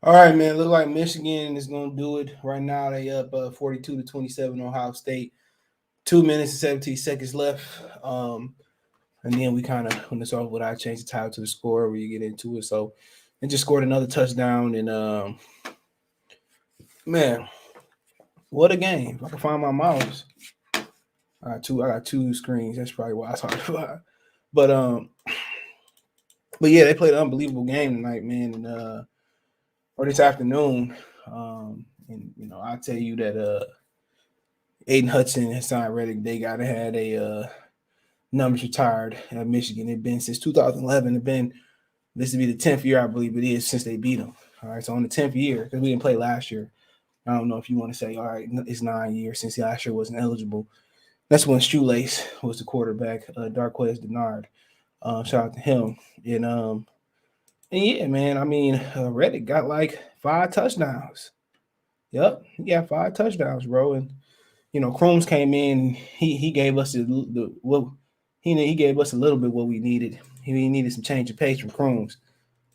All right, man. Look like Michigan is gonna do it right now. They up 42-27 Ohio State. 2 minutes and 17 seconds left. And then we kind of when it's over, I change the title to the score where you get into it. So, and just scored another touchdown. And man, what a game! If I can find my mouse. I got two screens. That's probably why I talked about. But but yeah, they played an unbelievable game tonight, man. And or this afternoon. And I tell you that Aiden Hudson and Hassan Reddick, they gotta had a numbers retired at Michigan. It's been since 2011. This will be the 10th year, I believe it is, since they beat them. All right, so on the 10th year, because we didn't play last year. I don't know if you want to say, all right, it's 9 years since last year wasn't eligible. That's when Shoelace was the quarterback, Darquez Denard. Shout out to him. And yeah, man, I mean, Reddick got like 5 touchdowns. Yep, he got 5 touchdowns, bro. And Crooms came in. He gave us the what he gave us a little bit what we needed. He needed some change of pace from Crooms.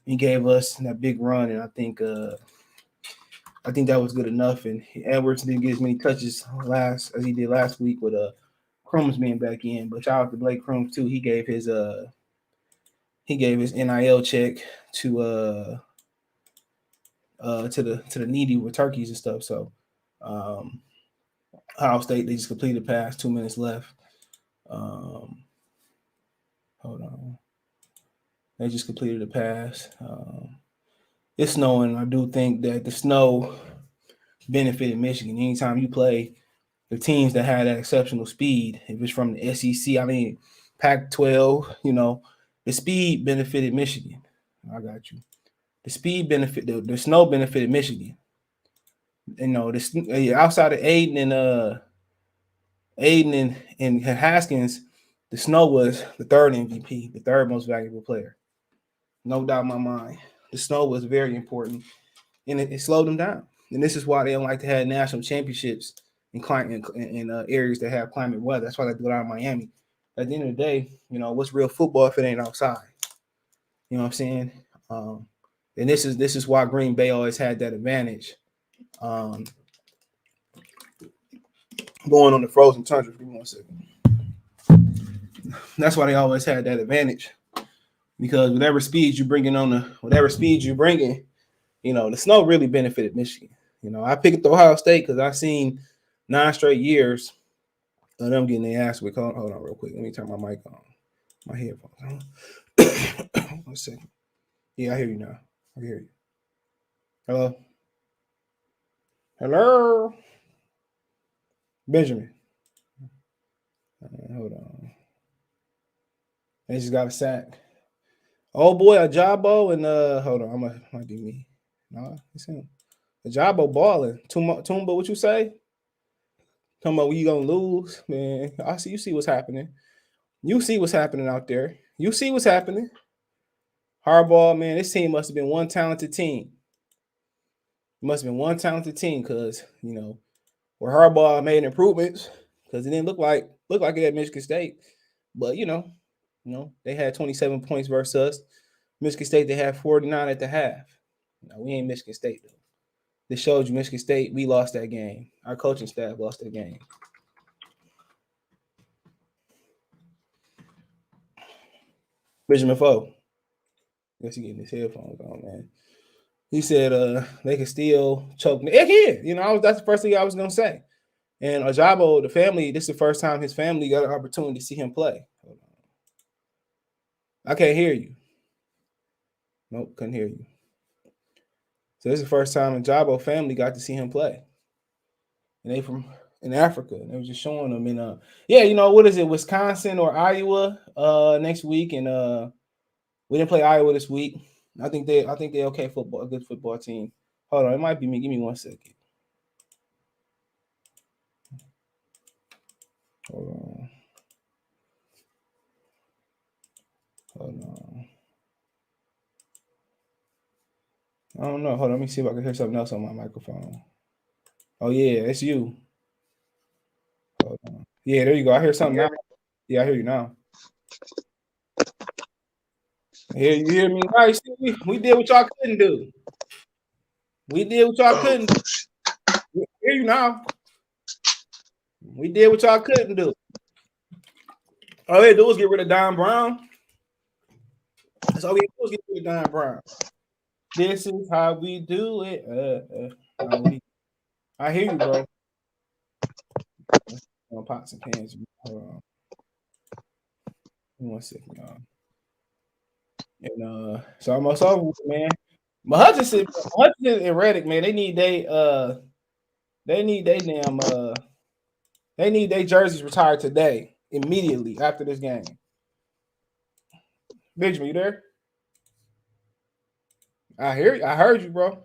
He gave us that big run, and I think that was good enough. And Edwards didn't get as many touches as he did last week with Crooms being back in. But shout out to Blake Crooms too. He gave his NIL check to the needy with turkeys and stuff. So Ohio State, they just completed the pass, 2 minutes left. Hold on. They just completed the pass. It's snowing. I do think that the snow benefited Michigan. Anytime you play the teams that had that exceptional speed, if it's from the SEC, I mean, Pac-12, the speed benefited Michigan. I got you. The speed benefit, the snow benefited Michigan. Outside of Aiden and Haskins, the Snow was the third MVP, the third most valuable player. No doubt in my mind. The Snow was very important, and it slowed them down. And this is why they don't like to have national championships in areas that have climate weather. That's why they do it out of Miami. At the end of the day, what's real football if it ain't outside? You know what I'm saying? And this is why Green Bay always had that advantage. Going on the frozen tundra. Give me 1 second. That's why they always had that advantage, because whatever speed you bringing, the snow really benefited Michigan. I picked Ohio State because I've seen 9 straight years of them getting their ass whipped. Hold on real quick. Let me turn my mic on. My headphones on. 1 second. Yeah, I hear you now. I hear you. Hello? Hello? Benjamin. Hold on. They just got a sack. Oh boy, Ajabo and hold on, might be me. No, it's him. Ajabo balling. Tumba, what you say? Talking about when you gonna lose, man. You see what's happening. You see what's happening out there. You see what's happening. Hardball, man. This team must have been one talented team. It must have been one talented team, because where Hardball made improvements, because it didn't look like it at Michigan State, but they had 27 points versus us. Michigan State, they had 49 at the half. We ain't Michigan State though. This showed you Michigan State, we lost that game. Our coaching staff lost that game. Benjamin Foe. I guess he getting his headphones on, man. He said they can still choke me. Yeah, that's the first thing I was gonna say. And Ajabo, the family, this is the first time his family got an opportunity to see him play. Hold on. I can't hear you. Nope, couldn't hear you. So this is the first time Ajabo family got to see him play. And they from in Africa. And they were just showing them in what is it, Wisconsin or Iowa next week. And we didn't play Iowa this week. I think they okay football, a good football team. Hold on, it might be me. Give me 1 second. Hold on. I don't know. Hold on, let me see if I can hear something else on my microphone. Oh yeah, it's you. Hold on. Yeah, there you go. I hear something now. Yeah, I hear you now. You hear me? Right, we did what y'all couldn't do. We did what y'all couldn't do. We hear you now. We did what y'all couldn't do. All they do is get rid of Don Brown. That's all we do is get rid of Don Brown. This is how we do it. I hear you, bro. Pots and pans. Hold on. 1 second, y'all. And it's almost over, man. But Hutchinson and Reddick, man, they need their jerseys retired today, immediately after this game. Benjamin, you there? I hear you. I heard you, bro.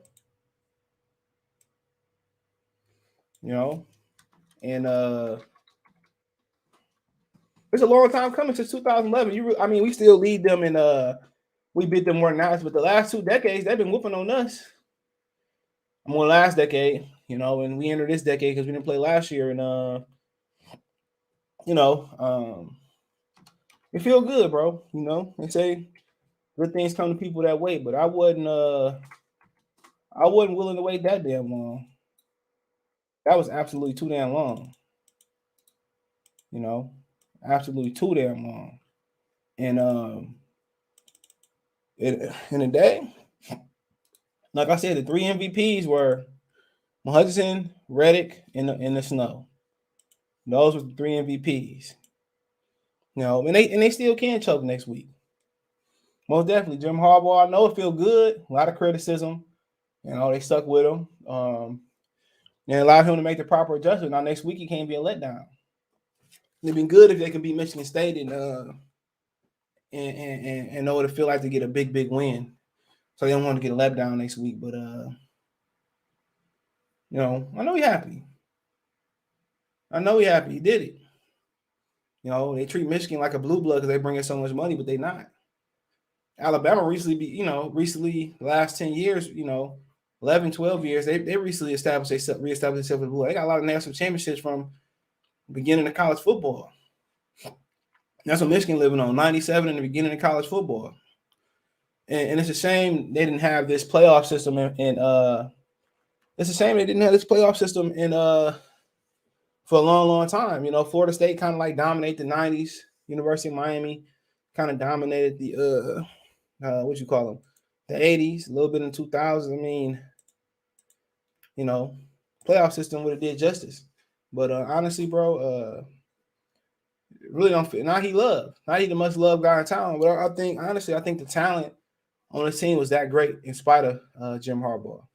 You know, and it's a long time coming since 2011. We still lead them and we beat them more than ours, but the last 2 decades they've been whooping on us. I'm on last decade, and we entered this decade because we didn't play last year, and it feel good, bro. They say good things come to people that wait, but I wasn't willing to wait that damn long. That was absolutely too damn long. Absolutely too damn long. And in a day, like I said, the 3 MVPs were Hutchinson, Reddick, and the Snow. Those were the 3 MVPs. And they still can choke next week. Most definitely. Jim Harbaugh, I know it feel good. A lot of criticism. They stuck with him. And allowed him to make the proper adjustment. Now next week he can't be a letdown. It'd been good if they can beat Michigan State and know what it feel like to get a big win. So they don't want to get a letdown next week. But I know he happy. He did it. They treat Michigan like a blue blood because they bring in so much money, but they not. Alabama recently, the last 10 years, 11, 12 years, they recently reestablished themselves with the blue. They got a lot of national championships from the beginning of college football. That's what Michigan living on, 97 in the beginning of college football. And it's a shame they didn't have this playoff system it's a shame they didn't have this playoff system for a long, long time. Florida State kind of like dominated the 90s. University of Miami kind of dominated the what you call them, the 80s, a little bit in 2000s. Playoff system would have did justice. But honestly, bro, really don't fit. Not he the most loved guy in town. But I think the talent on the team was that great in spite of Jim Harbaugh.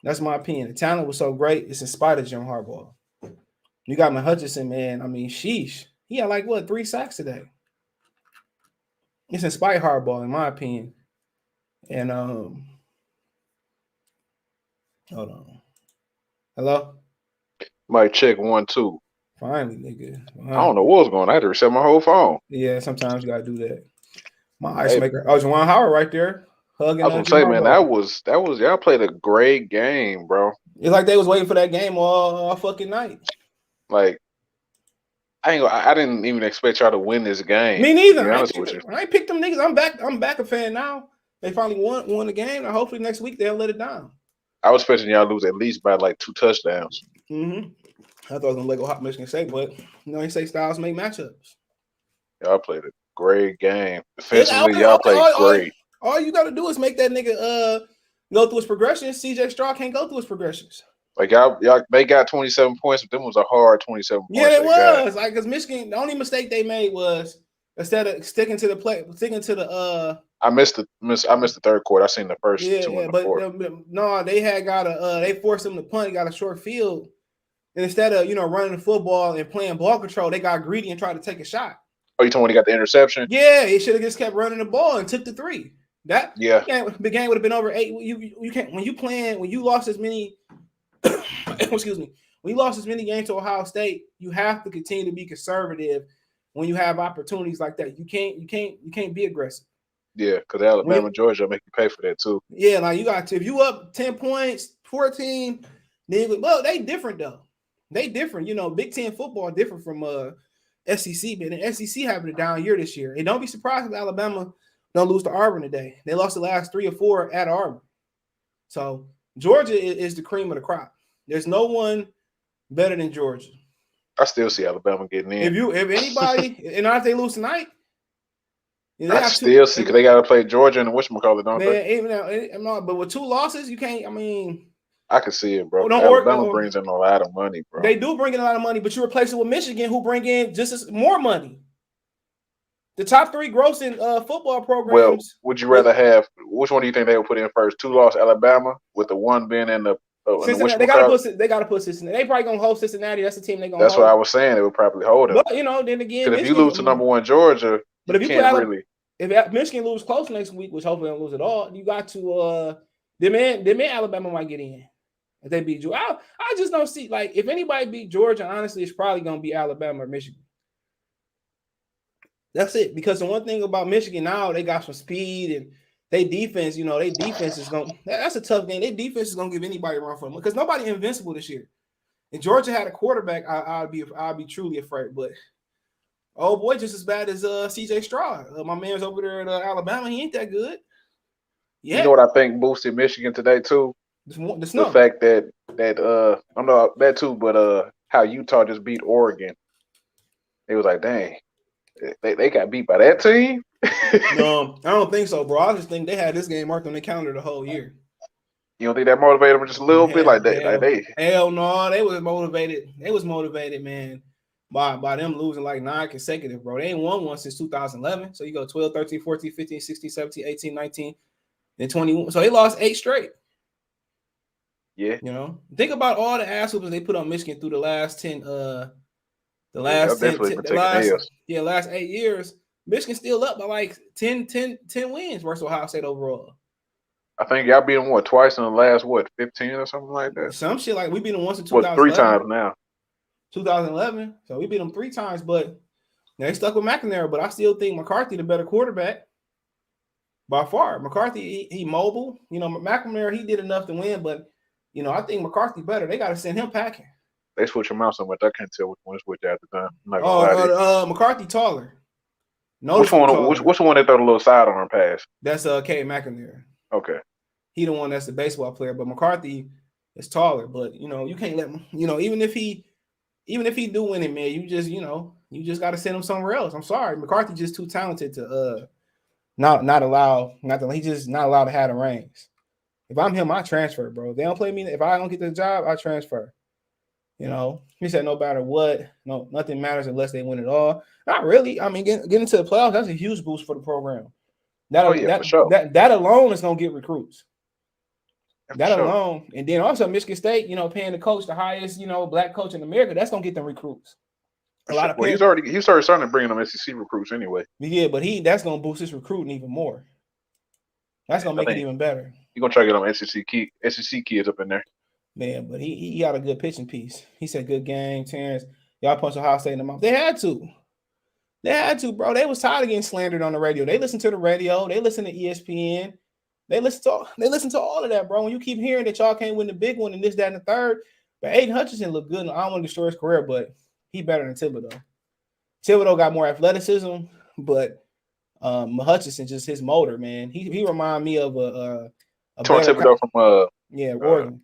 That's my opinion. The talent was so great, it's in spite of Jim Harbaugh. You got my Hutchinson, man. Sheesh. He had 3 sacks today. It's in spite of Harbaugh, in my opinion. And hold on. Hello? Might check 1, 2. Finally, nigga. I don't know what was going on. I had to reset my whole phone. Yeah, sometimes you gotta do that. My ice maker. Oh, Juwan Howard right there. Hugging. I was gonna say, man, that was y'all played a great game, bro. It's like they was waiting for that game all fucking night. Like, I didn't even expect y'all to win this game. Me neither. To be honest with you. I ain't picked them niggas. I'm back a fan now. They finally won the game. And hopefully next week they'll let it down. I was expecting y'all to lose at least by 2 touchdowns. Mm-hmm. I thought it was gonna let go hot Michigan State, but they say styles make matchups. Y'all played a great game. Defensively, y'all played great. All you gotta do is make that nigga go through his progressions. CJ Stroud can't go through his progressions. Like y'all they got 27 points, but them was a hard 27 points. Yeah, it was. Because Michigan, the only mistake they made was instead of sticking to the I missed the third quarter. I seen the first 2 in the fourth. No, they had they forced them to punt. They got a short field. And instead of running the football and playing ball control, they got greedy and tried to take a shot. Oh, you talking when he got the interception? Yeah, he should have just kept running the ball and took the 3. The game would have been over 8. You can't when you lost as many excuse me, when you lost as many games to Ohio State, you have to continue to be conservative when you have opportunities like that. You can't be aggressive. Yeah, because Alabama, Georgia make you pay for that too. Yeah, like you got to, if you up 10 points, 14, then they different though. They different, Big Ten football different from SEC, man. The SEC having a down year this year. And don't be surprised if Alabama don't lose to Auburn today. They lost the last 3 or 4 at Auburn. So Georgia is the cream of the crop. There's no one better than Georgia. I still see Alabama getting in. If anybody, and if they lose tonight, they I still see because they got to play Georgia and whatchamacallit, don't they? But with 2 losses, you can't. I mean, I can see it, bro. Alabama brings in a lot of money, bro. They do bring in a lot of money, but you replace it with Michigan, who bring in just as more money. The top 3 grossing football programs. Well, would you rather have? Which one do you think they would put in first? 2-loss Alabama with the 1 being in the. Cincinnati, they gotta put Cincinnati. They probably gonna hold Cincinnati. That's the team they gonna. That's what I was saying. They would probably hold them. But then again, if you lose to number 1 Georgia, but if you can't really. If Michigan lose close next week, which hopefully they don't lose at all, you got to them Alabama might get in if they beat Georgia. I just don't see, like, if anybody beat Georgia, honestly, it's probably gonna be Alabama or Michigan. That's it. Because the one thing about Michigan now, they got some speed and their defense, is gonna. That's a tough game. Their defense is gonna give anybody a run for them because nobody invincible this year. And Georgia had a quarterback, I'd be truly afraid. But oh boy, just as bad as CJ Stroud. My man's over there at Alabama. He ain't that good. Yeah. You know what I think boosted Michigan today too? The fact that I know that too, but how Utah just beat Oregon. It was like, dang, they got beat by that team. No, I don't think so, bro. I just think they had this game marked on the calendar the whole year. You don't think that motivated them just a little bit like that? Hell no, they was motivated. They was motivated, man, by them losing like 9 consecutive, bro. They ain't won one since 2011. So you go 12, 13, 14, 15, 16, 17, 18, 19, and 21. So they lost 8 straight. Yeah. Think about all the ass whoopers they put on Michigan through the last 10 last 8 years. Michigan still up by like 10 wins versus Ohio State overall. I think y'all beat them twice in the last 15 or something like that. Some shit like we beat them once in 2011. 3 times now. 2011. So we beat them 3 times, but they stuck with McNamara. But I still think McCarthy the better quarterback by far. McCarthy he mobile. McNamara he did enough to win, but I think McCarthy better. They got to send him packing. They switch him out so much I can't tell which one is which at the time. McCarthy taller. Which one they throw the little sidearm pass? That's K McNamara. Okay. He the one that's the baseball player, but McCarthy is taller. But you can't let him. Even if he do win it, man, you just got to send him somewhere else. I'm sorry, McCarthy just too talented to he's just not allowed to have the reins. If I'm him, I transfer, bro. If they don't play me, if I don't get the job, I transfer. He said no matter what, nothing matters unless they win it all. Not really. I mean, getting into the playoffs, that's a huge boost for the program. For sure. That alone is gonna get recruits. Alone, and then also Michigan State, paying the coach the highest, black coach in America, that's gonna get them recruits. He's already starting to bring them SEC recruits anyway. Yeah, but that's gonna boost his recruiting even more. That's gonna make it even better. You're gonna try to get them SEC kids up in there. Man, but he got a good pitching piece. He said, "Good game, Terrence. Y'all punched Ohio State in the mouth." They had to, bro. They was tired of getting slandered on the radio. They listen to the radio. They listen to ESPN. They listen to all of that, bro. When you keep hearing that y'all can't win the big one and this, that, and the third, but Aiden Hutchinson looked good. I don't want to destroy his career, but he better than Thibodeau. Thibodeau got more athleticism, but Hutchinson just his motor, man. He remind me of a Thibodeau from Oregon.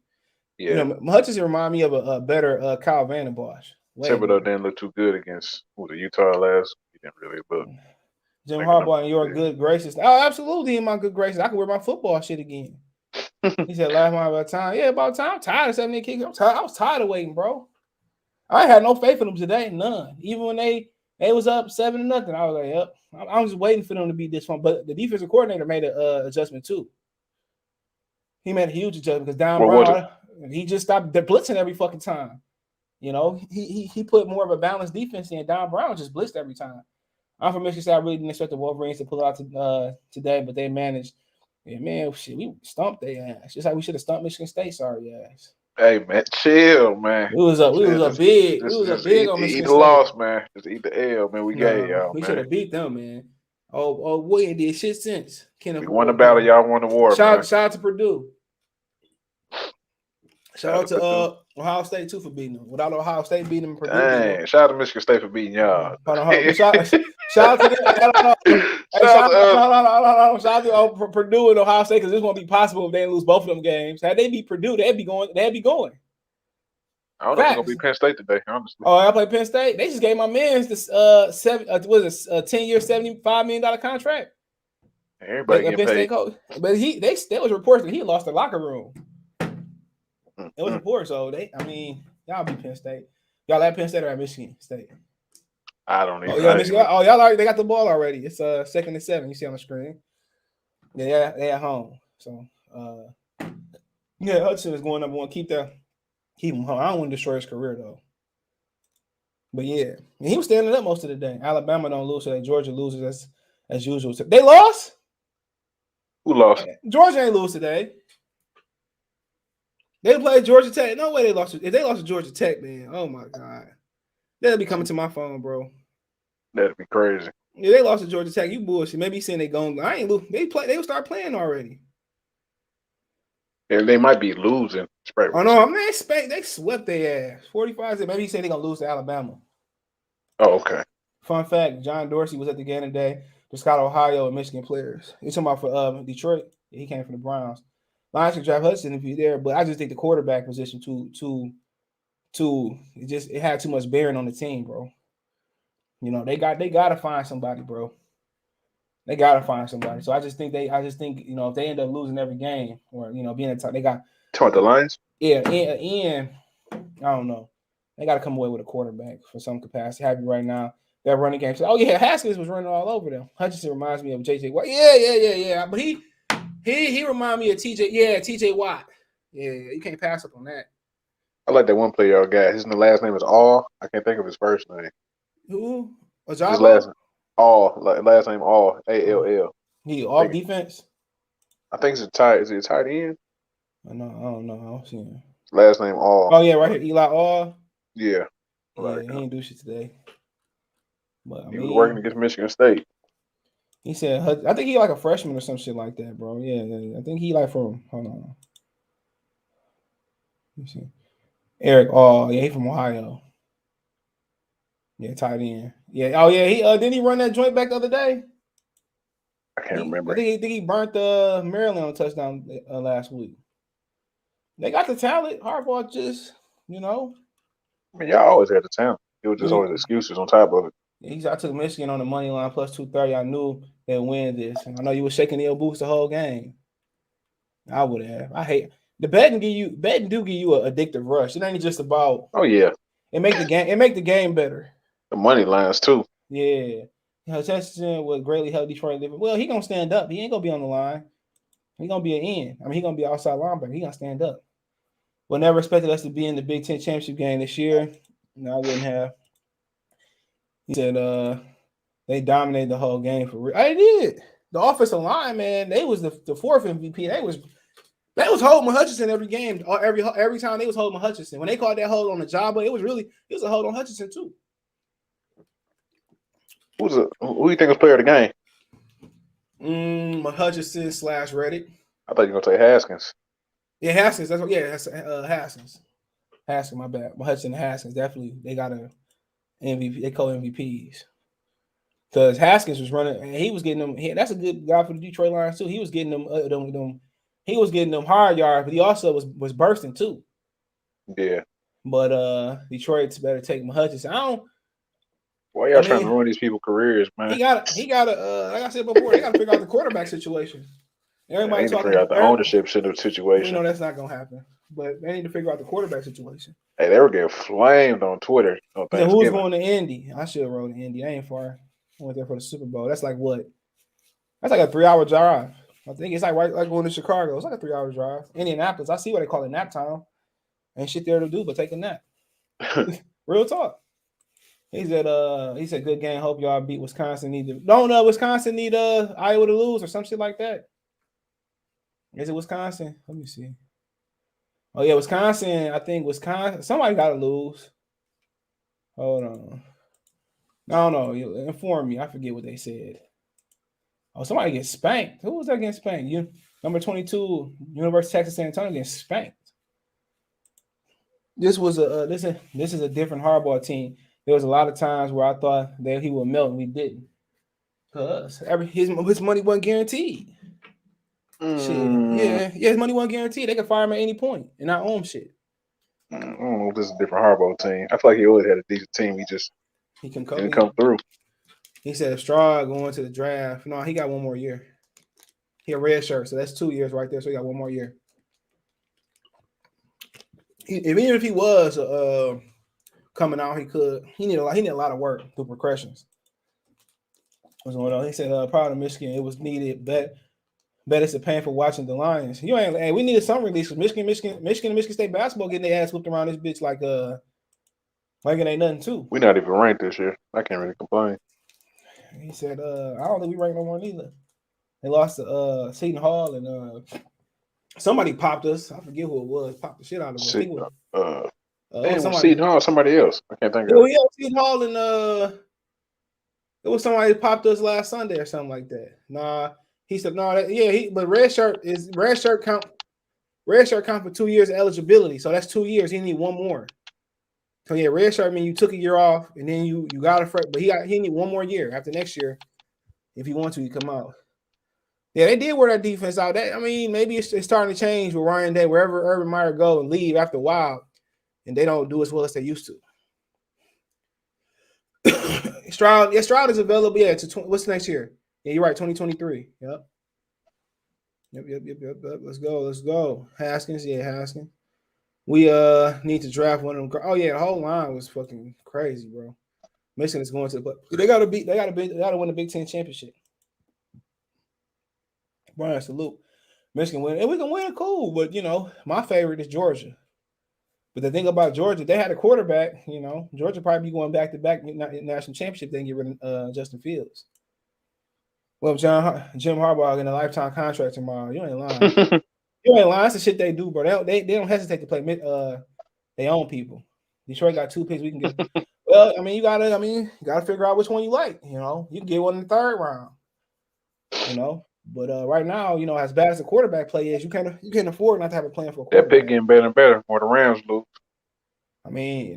Yeah, Hutchinson remind me of a better Kyle Vanden Bosch. Thibodeau didn't look too good against the Utah last. He didn't really, but Jim Harbaugh in your good graces. Oh, absolutely in my good graces. I can wear my football shit again. He said, last time about time. Yeah, about time. I'm tired of 70 kicks. I was tired of waiting, bro. I had no faith in them today. None. Even when they was up 7-0, I was like, yep. I'm just waiting for them to beat this one. But the defensive coordinator made an adjustment too. He made a huge adjustment because Don Brown, he just stopped blitzing every fucking time. He put more of a balanced defense in. Don Brown just blitzed every time. I'm from Michigan State. I really didn't expect the Wolverines to pull out today, but they managed. Yeah, man, shit, we stumped their ass. Just like we should have stumped Michigan State. Sorry, ass. Hey, man, chill, man. We was a big on Michigan State. Eat the loss, man. Just eat the L, man. We gave y'all, we should have beat them, man. We ain't did shit since. We won the battle, y'all won the war. Shout out to Purdue. Shout out to Ohio State too for beating them. Without Ohio State beating them, Purdue beating them. Shout out to Michigan State for beating y'all. Hold on. Shout out to them. Shout out to Purdue and Ohio State because this won't be possible if they lose both of them games. Had they beat Purdue, they'd be going. I don't know if it's gonna be Penn State today, honestly. Oh, I play Penn State. They just gave my man this 10-year, $75 million contract. Everybody getting paid. Coach. But there was reports that he lost the locker room. It was reports, so y'all beat Penn State. Y'all at Penn State or at Michigan State? I don't even. Y'all already they got the ball already. It's 2nd and 7. You see on the screen. Yeah, they at home. So Hudson is going number one. Keep him home. I don't want to destroy his career though. But yeah, he was standing up most of the day. Alabama don't lose today. Georgia loses as usual. They lost. Who lost? Georgia ain't lose today. They played Georgia Tech. No way they lost. If they lost to Georgia Tech, man, oh my God, they'll be coming to my phone, bro. That'd be crazy. Yeah, they lost to Georgia Tech. You bullshit. Maybe saying they going. I ain't lose. They will start playing already. Yeah, they might be losing. Oh no, man, they swept their ass. 45. Maybe he said they're gonna lose to Alabama. Oh, okay. Fun fact: John Dorsey was at the game today. Just got Ohio and Michigan players. He's talking about for Detroit. He came from the Browns. Lions could draft Hudson if he's there, but I just think the quarterback position it had too much bearing on the team, bro. You know, they gotta find somebody, bro. They gotta find somebody. So I just think if they end up losing every game or being a top, they got the Lions. Yeah, and I don't know. They got to come away with a quarterback for some capacity. Happy right now. That running game. So, Haskins was running all over them. Hutchinson reminds me of J.J. Watt. Yeah. But he reminds me of T.J. Watt. Yeah, you can't pass up on that. I like that one player y'all got. His last name is All. I can't think of his first name. Who? His last name All. A-L-L. He off defense? I think it's a tight. Is it a tight end? I don't know. I don't see him. Last name All. Oh yeah, right here, Eli All. Yeah. Yeah, he didn't do shit today. But he was working against Michigan State. He said, I think he like a freshman or some shit like that, bro. Yeah. I think he like from. Hold on. Let me see. Eric. Oh yeah, he from Ohio. Yeah, tight end. Yeah. Oh yeah. He didn't he run that joint back the other day? I can't remember. I think he burnt Maryland on a touchdown last week. They got the talent. Harbaugh just, I mean, y'all always had the talent. It was just always excuses on top of it. I took Michigan on the money line plus 230. I knew they'd win this. And I know you were shaking your boots the whole game. I would have. I hate the betting do give you an addictive rush. It ain't just about. Oh yeah. It make the game better. The money lines too. Yeah. Hutchinson would greatly help Detroit live. Well, he gonna stand up. He ain't gonna be on the line. He gonna be an end. I mean, he gonna be outside linebacker. He gonna stand up. Well, never expected us to be in the Big Ten championship game this year. No, I wouldn't have. He said they dominated the whole game for real. I did. The offensive line, man, they was the fourth MVP. They was holding Hutchinson every game. Every time they was holding Hutchinson. When they called that hold on the job, it was a hold on Hutchinson too. Who do you think was player of the game? Hutchinson / Reddick. I thought you were gonna say Haskins. Yeah, Haskins. That's what. Yeah, that's Haskins. Haskins, my bad. Hutchinson and Haskins definitely. They got a MVP. They co-MVPs. Because Haskins was running, and he was getting them. That's a good guy for the Detroit Lions too. He was getting them. He was getting them hard yards, but he also was bursting too. Yeah. But Detroit's better take Hutchinson. Why y'all trying to ruin these people's careers, man? He got like I said before, they got to figure out the quarterback situation. Everybody talking about the ownership situation. That's not gonna happen. But they need to figure out the quarterback situation. Hey, they were getting flamed on Twitter. Who's going to Indy? I should have rode to Indy. I ain't far. I went there for the Super Bowl. That's like what? That's like a 3-hour drive. I think it's like going to Chicago. It's like a 3-hour drive. Indianapolis. I see what they call it nap time. Ain't shit there to do but take a nap. Real talk. He said good game. Hope y'all beat Wisconsin. Wisconsin need Iowa to lose or some shit like that. Is it Wisconsin? Let me see. Oh yeah, Wisconsin. I think Wisconsin. Somebody got to lose. Hold on. No. Inform me. I forget what they said. Oh, somebody gets spanked. Who was that getting spanked? Number 22, University of Texas San Antonio getting spanked. This was a this is a different hardball team. There was a lot of times where I thought that he would melt and we didn't. Cause his money wasn't guaranteed. Shit, yeah, his money wasn't guaranteed. They could fire him at any point, and I own shit. I don't know if this is a different hardball team. I feel like he always had a decent team. He didn't come through. He said Stroud going to the draft. No, he got one more year. He a red shirt, so that's 2 years right there. So he got one more year. Even if he was coming out, he need a lot of work through progressions. What's going on? He said, proud of Michigan, it was needed. Bet it's a pain for watching the Lions. Hey, we needed some release. Michigan State basketball getting their ass whipped around this bitch like it ain't nothing too. We're not even ranked this year. I can't really complain. He said, I don't think we ranked no more neither. They lost to Seton Hall and somebody popped us. I forget who it was. Popped the shit out of us. It was Seton Hall, somebody else. I can't think of it. Yeah, Seton Hall and it was somebody that popped us last Sunday or something like that. Nah, he said no. But red shirt count for 2 years of eligibility. So that's 2 years. He need one more. So yeah, red shirt mean you took a year off and then you got a fresh. But he need one more year after next year. If he wants to, he come out. Yeah, they did wear that defense out. Maybe it's starting to change with Ryan Day. Wherever Urban Meyer go and leave after a while, and they don't do as well as they used to. Stroud is available. Yeah, what's next year? Yeah, you're right. 2023. Yep. Let's go. Haskins. We need to draft one of them. Oh yeah, the whole line was fucking crazy, bro. Michigan is going to, but they gotta win the Big Ten championship. Brian, salute. Michigan win, and we can win. Cool, but my favorite is Georgia. But the thing about Georgia, they had a quarterback. Georgia probably be going back to back national championship. They can get rid of Justin Fields. Well, Jim Harbaugh in a lifetime contract tomorrow. You ain't lying. That's the shit they do, bro. They don't hesitate to play their own people. Detroit got 2 picks. We can get. Well, you gotta figure out which one you like. You can get one in the third round. But right now, as bad as the quarterback play is, you can't afford not to have a plan for a quarterback. That pick getting better and better more the Rams lose. We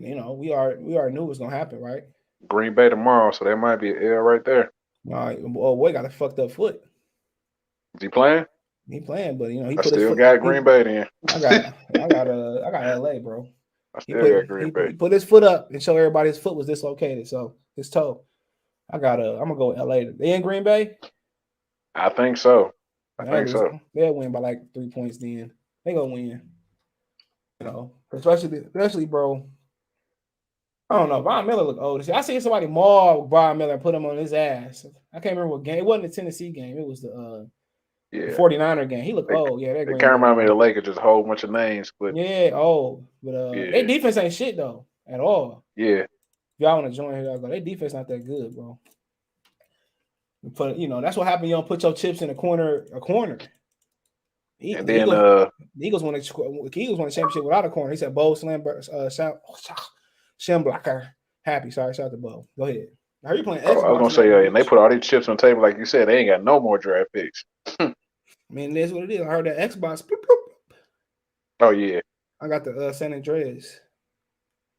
already knew it was gonna happen, right? Green Bay tomorrow, so that might be an L right there. All right, boy got a fucked up foot. Is he playing? He playing, but he I still got Green Bay then. I got LA, bro. I still got Green Bay. He put his foot up and show everybody his foot was dislocated, so his toe. I'm gonna go LA. They in Green Bay? I think so. I think so. They'll win by like 3 points then. They gonna win. Especially, bro. I don't know. Von Miller look old. I seen somebody maul Von Miller and put him on his ass. I can't remember what game. It wasn't the Tennessee game. It was the 49er game. He looked old. Yeah, they kind of remind me of the Lakers, just a whole bunch of names. But yeah, old. But their defense ain't shit though at all. Yeah. If y'all want to join here, y'all go. Their defense not that good, bro. But that's what happened. You don't put your chips in a corner. And then the Eagles won a championship without a corner. He said Bo Schemblacher. Happy. Sorry, shout out to Bo. Go ahead. How are you playing? I was gonna say, and they put all these chips on the table, like you said. They ain't got no more draft picks. That's what it is. I heard that Xbox. Oh yeah. I got the San Andreas.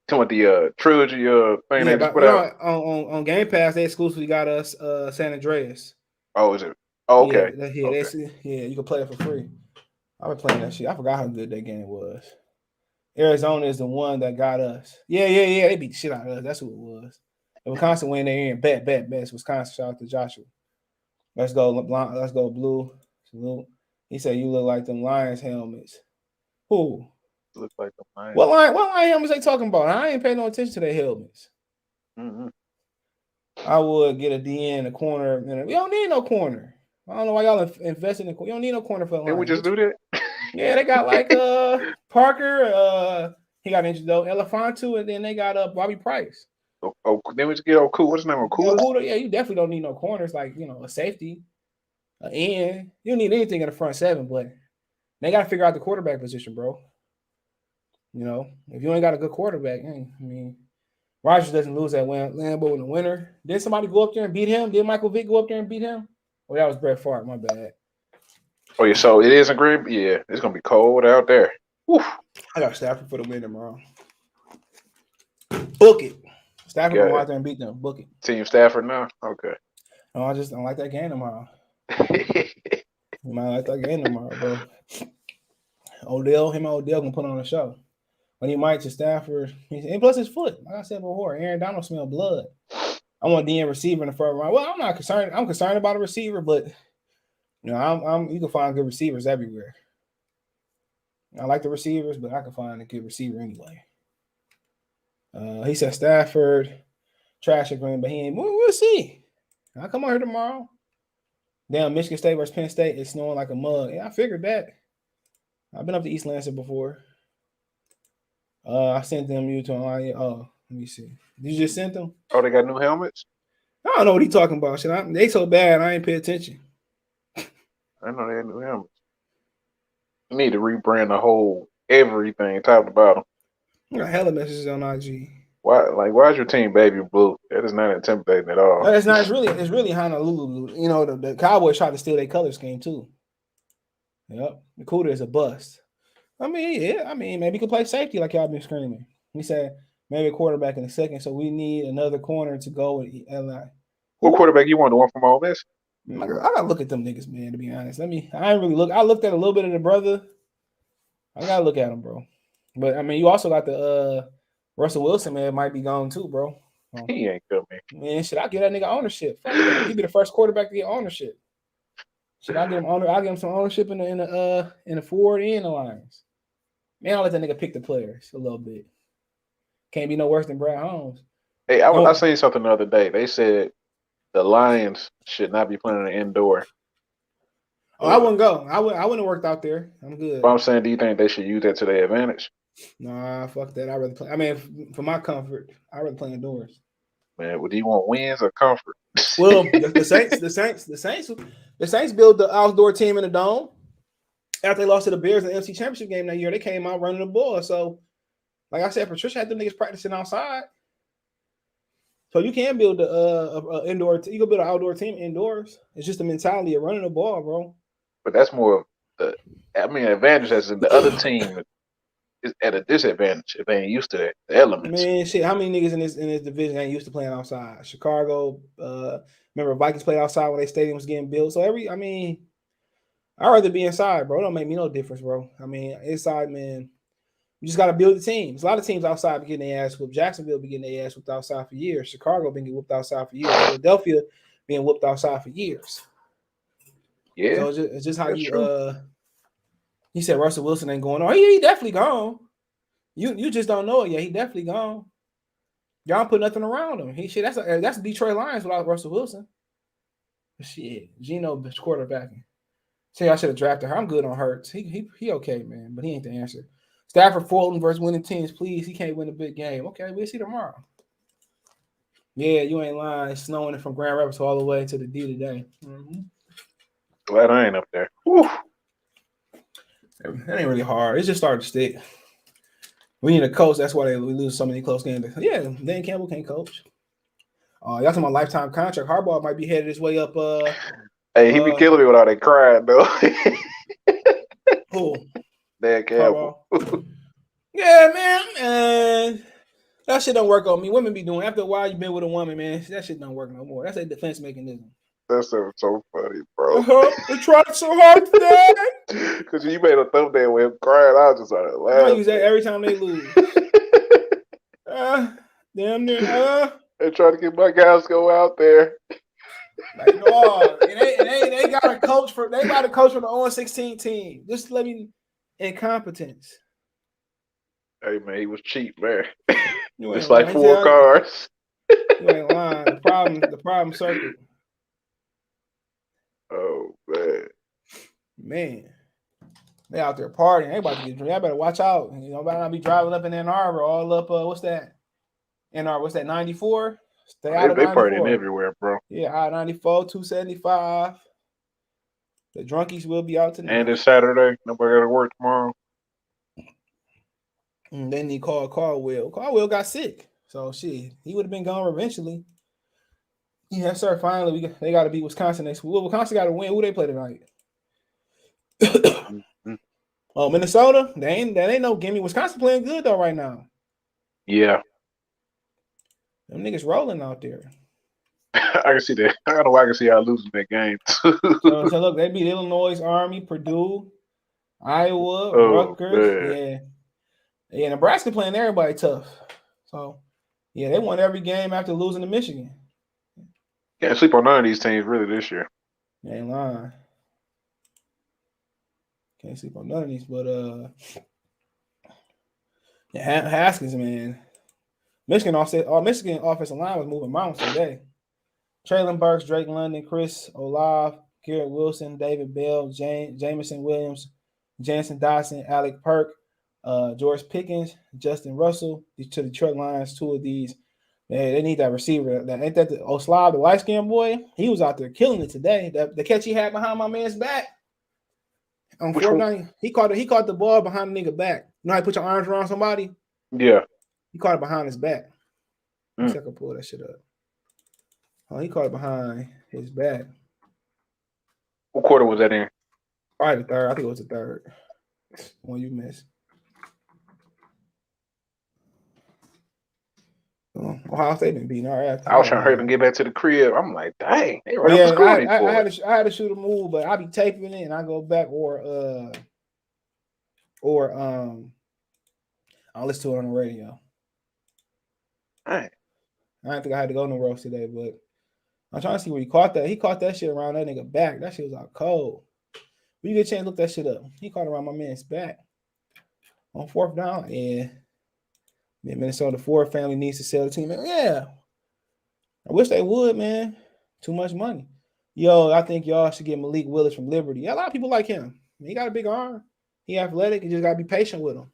Talking about the trilogy thing they just put out on Game Pass. They exclusively got us San Andreas. Oh, is it? Oh, okay. Yeah, you can play it for free. I've been playing that shit. I forgot how good that game was. Arizona is the one that got us. Yeah. They beat the shit out of us. That's who it was. And Wisconsin win there in bet. Wisconsin, shout out to Joshua. Let's go blue. Salute. He said you look like them Lions helmets. Who? Look like the Lions. What Lion helmets they talking about? I ain't paying no attention to their helmets. Mm-hmm. I would get a DN in the corner. We don't need no corner. I don't know why y'all investing in. You don't need no corner for the Lions. Did we just do that? Yeah, they got like Parker. He got injured though. Elefantu, and then they got Bobby Price. Then we just get Okuda. What's his name? Okuda? Yeah, you definitely don't need no corners like a safety, an end. You don't need anything in the front seven, but they got to figure out the quarterback position, bro. If you ain't got a good quarterback, Rodgers doesn't lose that Lambeau in the winter. Did somebody go up there and beat him? Did Michael Vick go up there and beat him? Oh, that was Brett Favre. My bad. Oh yeah, so it is in Green. Yeah, it's gonna be cold out there. Whew. I got Stafford for the win tomorrow. Book it. Stafford gonna go out there and beat them. Book it. Team Stafford now? Okay. No, I just don't like that game tomorrow. You might like that game tomorrow, bro. Odell gonna put on a show. But he might to Stafford. And plus his foot. Like I said before, Aaron Donald smell blood. I want DN receiver in the first round. Well, I'm not concerned. I'm concerned about a receiver, but you know, you can find good receivers everywhere. I like the receivers, but I can find a good receiver anyway. He said Stafford, trash agreement, but he ain't. We'll see. I'll come on here tomorrow. Damn, Michigan State versus Penn State. It's snowing like a mug. Yeah, I figured that. I've been up to East Lansing before. I sent them Utah. Let me see. Did you just send them? Oh, they got new helmets? I don't know what he talking about. Shit, they so bad, I ain't pay attention. I know they had new helmets. You need to rebrand the whole everything, top to bottom. I got hella messages on IG. Why is your team baby blue? That is not intimidating at all. No, it's not. It's really Honolulu blue. You know, the Cowboys tried to steal their color scheme too. Yep, the Cuda is a bust. I mean, yeah. I mean, maybe he could play safety like y'all been screaming. He said maybe a quarterback in a second. So we need another corner to go with LI. What quarterback you want? The one from Ole Miss? I gotta look at them niggas, man. To be honest, I ain't really look. I looked at a little bit of the brother. I gotta look at him, bro. But I mean, you also got the Russell Wilson, man. Might be gone too, bro. He ain't coming. Man, should I give that nigga ownership? Fuck that. He be the first quarterback to get ownership. Should I give him I'll give him some ownership in the forward and the lines. Man, I'll let that nigga pick the players a little bit. Can't be no worse than Brad Holmes. Hey, I seen something the other day. They said the Lions should not be playing in the indoor. Oh, I wouldn't go. I wouldn't have worked out there. I'm good. But I'm saying, do you think they should use that to their advantage? Nah, fuck that. I'd rather play. I mean, for my comfort, I'd rather play indoors. Man, do you want wins or comfort? Well, the Saints built the outdoor team in the dome. After they lost to the Bears in the NFC Championship game that year, they came out running the ball. So, like I said, Patricia had them niggas practicing outside. So you can build a indoor. You can build an outdoor team indoors. It's just the mentality of running the ball, bro. But that's more of the advantage as in the other team is at a disadvantage if they ain't used to that, the elements. Man, shit, how many niggas in this division ain't used to playing outside? Chicago, remember Vikings played outside when their stadium was getting built. So I'd rather be inside, bro. It don't make me no difference, bro. I mean, inside, man, you just got to build the teams. A lot of teams outside be getting their ass whooped. Jacksonville be getting their ass whooped outside for years. Chicago been getting whooped outside for years. Philadelphia being whooped outside for years. Yeah. So it's just how he said Russell Wilson ain't going on. He definitely gone. You just don't know it yet. He definitely gone. Y'all put nothing around him. That's the Detroit Lions without Russell Wilson. Shit, Geno quarterbacking. Say I should have drafted her. I'm good on Hurts. He okay, man, but he ain't the answer. Stafford Fulton versus winning teams, please. He can't win a big game. Okay, we'll see tomorrow. Yeah, you ain't lying. It's snowing from Grand Rapids all the way to the D today. Mm-hmm. Glad I ain't up there. Whew. That ain't really hard. It's just starting to stick. We need a coach. That's why we lose so many close games. Yeah, Dan Campbell can't coach. Y'all talking about lifetime contract. Harbaugh might be headed his way up. Hey, he be killing me with all that crying, though. Who? Dan Campbell. Yeah, man. That shit don't work on me. Women be doing. After a while, you been with a woman, man. That shit don't work no more. That's a defense mechanism. That's so funny, bro. We tried so hard today. Because you made a thumbnail with him crying. I was just like, laughing. I use that every time they lose. Damn near. They're trying to get my guys to go out there. Like, dog, they got a coach for the 0-16 team. Just let me incompetence. Hey man, he was cheap, man. It's like 4 cars. You ain't lying. The problem circuit. Oh man. They out there partying. They about to get drunk. Y'all better watch out. You know, better not be driving up in Ann Arbor, all up. What's that? Ann Arbor, what's that? 94. Stay out of 94. They partying everywhere, bro. Yeah, I-94, 275. The drunkies will be out tonight. And it's Saturday. Nobody got to work tomorrow. And then he called Caldwell. Caldwell got sick. So, shit, he would have been gone eventually. Yeah, sir. Finally, they got to beat Wisconsin next week. Well, Wisconsin got to win. Who they play tonight? Oh, Minnesota? That ain't no gimme. Wisconsin playing good, though, right now. Yeah. Them niggas rolling out there. I can see that. I don't know why I can see y'all losing that game. So look, they beat Illinois, Army, Purdue, Iowa, Rutgers. Man. Yeah, Nebraska playing everybody tough. So, yeah, they won every game after losing to Michigan. Can't sleep on none of these teams really this year. Ain't lying. Can't sleep on none of these, but yeah, Haskins, man. Michigan offensive line was moving mountains today. Traylon Burks, Drake London, Chris Olave, Garrett Wilson, David Bell, Jamison Williams, Jansen Dotson, Alec Perk, George Pickens, Justin Russell to the Detroit Lions. Two of these, man, they need that receiver. Ain't that the Oslav, the light skinned boy? He was out there killing it today. The catch he had behind my man's back on 4th down, he caught the ball behind the nigga back. You know how you put your arms around somebody? Yeah. He caught it behind his back. Let's see if I can pull that shit up. Oh, he caught it behind his back. What quarter was that in? Probably the third. I think it was the third. One you missed. Ohio State been beating our ass. I was trying to hurry them get back to the crib. I'm like, dang, they ran up the school. I had to shoot a move, but I be taping it and I go back or I'll listen to it on the radio. Dang. I didn't think I had to go nowhere else today, but I'm trying to see where he caught that. He caught that shit around that nigga back. That shit was out cold. When you get a chance, look that shit up. He caught around my man's back on 4th down. Yeah. Minnesota Ford family needs to sell the team. Yeah. I wish they would, man. Too much money. Yo, I think y'all should get Malik Willis from Liberty. Yeah, a lot of people like him. He got a big arm. He athletic. You just got to be patient with him.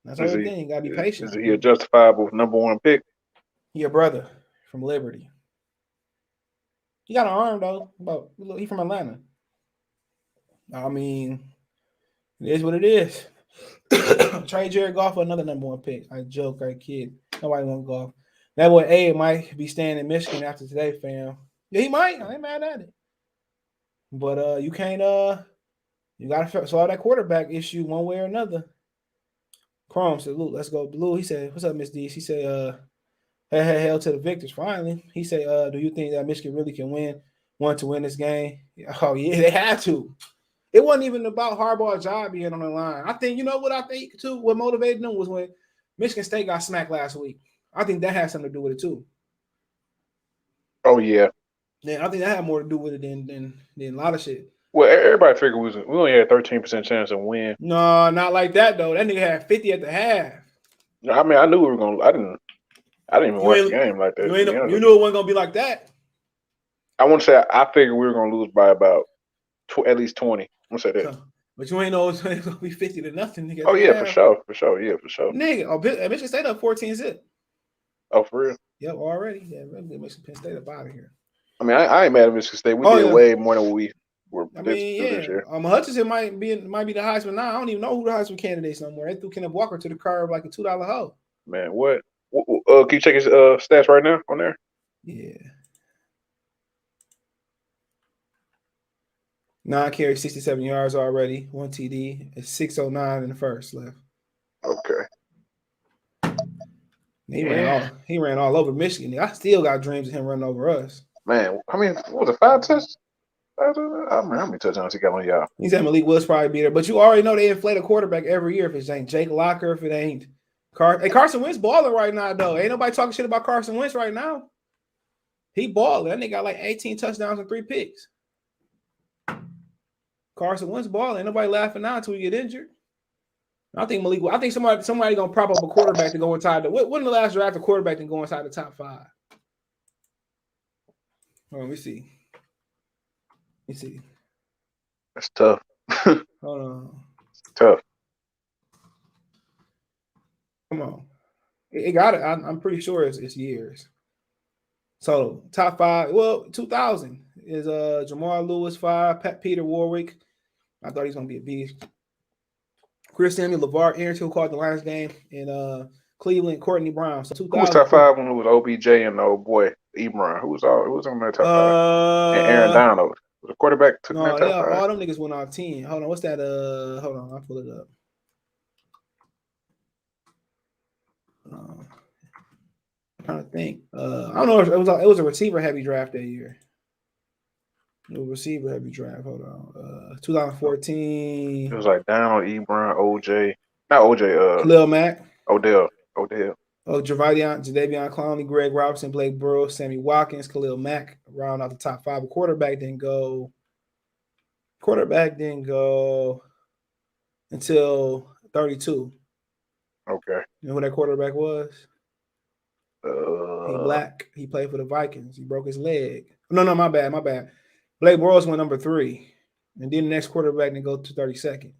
That's the only thing. You got to be patient. Is he a justifiable number 1 pick? He a brother from Liberty. He got an arm, though. He from Atlanta. I mean, it is what it is. Trade Jared Goff for another number 1 pick. I joke, I kid. Nobody want Goff. That boy A might be staying in Michigan after today, fam. Yeah, he might. I ain't mad at it. But you can't you gotta solve that quarterback issue one way or another. Chrome said, Luke, let's go blue. He said, what's up, Miss D? He said, hey, hell to the victors, finally. He said, do you think that Michigan really can want to win this game? Oh, yeah, they had to. It wasn't even about Harbaugh's job being on the line. I think, you know what I think, too? What motivated them was when Michigan State got smacked last week. I think that had something to do with it, too. Oh, yeah. Yeah, I think that had more to do with it than a lot of shit. Well, everybody figured we only had a 13% chance to win. No, not like that, though. That nigga had 50 at the half. I mean, I knew we were going to – I didn't even watch the game like that. You knew it wasn't going to be like that? I want to say I figured we were going to lose by about at least 20. I'm going to say that. But you ain't know it's going to be 50 to nothing, nigga. Oh, yeah, for sure. Yeah, for sure. Nigga, Michigan State up 14-zip. Oh, for real? Yep, already. Yeah, Michigan Penn State up out of here. I mean, I ain't mad at Michigan State. We did way more than what we were this year. Hutchinson might be the Heisman now. I don't even know who the Heisman candidates no more. They threw Kenneth Walker to the curb like a $2 hoe. Man, what? Can you check his stats right now on there? Yeah. 9 carries, 67 yards already. 1 TD. It's 6:09 in the first left. Okay. He ran all over Michigan. I still got dreams of him running over us. Man, I mean, what was it, 5 touchdowns? I mean, how many touchdowns he got on y'all? He said Malik Willis probably be there, but you already know they inflate a quarterback every year. If it ain't Jake Locker, if it ain't Carson Wentz balling right now, though. Ain't nobody talking shit about Carson Wentz right now. He balling. That nigga got like 18 touchdowns and 3 picks. Carson Wentz balling. Ain't nobody laughing now until we get injured. I think somebody gonna prop up a quarterback to go inside. When the last draft a quarterback to go inside the top 5? Let me see. That's tough. Hold on. It's tough. Come on. It got it. I'm pretty sure it's years. So top 5. Well, 2000 is Jamar Lewis 5. Peter Warwick. I thought he was gonna be a beast. Chris Samuel, LeVar Arrington, who called the Lions game in Cleveland. Courtney Brown. So 2000. Who was top 5 when it was OBJ and the old boy Ebron? Who was on that top 5? And Aaron Donald. The quarterback took that top 5. All them niggas went off 10. Hold on, what's that? Hold on, I'll pull it up. trying to think. I don't know. It was a receiver heavy draft that year. It was a receiver heavy draft. Hold on. 2014. It was like Donald Ebron, OJ, not OJ. Khalil Mack. Odell. Jadeveon Clowney, Greg Robinson, Blake Burrows, Sammy Watkins, Khalil Mack. Round out the top 5. A quarterback didn't go. Until 32. Okay. You know who that quarterback was? He black. He played for the Vikings. He broke his leg. No, my bad. Blake Bortles went number 3. And then the next quarterback didn't go to 32nd.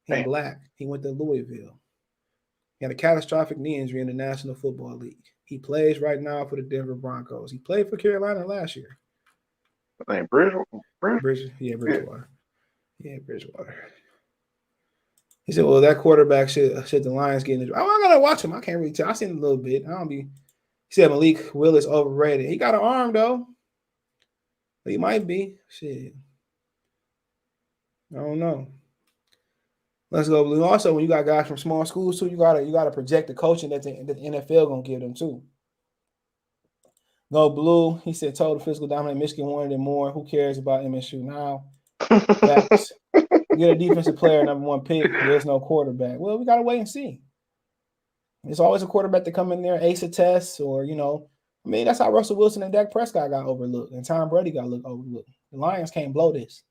He black. He went to Louisville. He had a catastrophic knee injury in the National Football League. He plays right now for the Denver Broncos. He played for Carolina last year. Bridgewater. Yeah, Bridgewater. He said, "Well, that quarterback should the Lions get injured." I gotta watch him. I can't really tell. I seen a little bit. He said Malik Willis overrated. He got an arm though. He might be. Shit. I don't know. Let's go Blue. Also, when you got guys from small schools too, you gotta project the coaching that the NFL gonna give them too. Go Blue. He said total physical dominant. Michigan wanted it more. Who cares about MSU now? Facts. Get a defensive player, number 1 pick. There's no quarterback. Well, we gotta wait and see. There's always a quarterback to come in there, ace a test, or that's how Russell Wilson and Dak Prescott got overlooked, and Tom Brady got overlooked. The Lions can't blow this.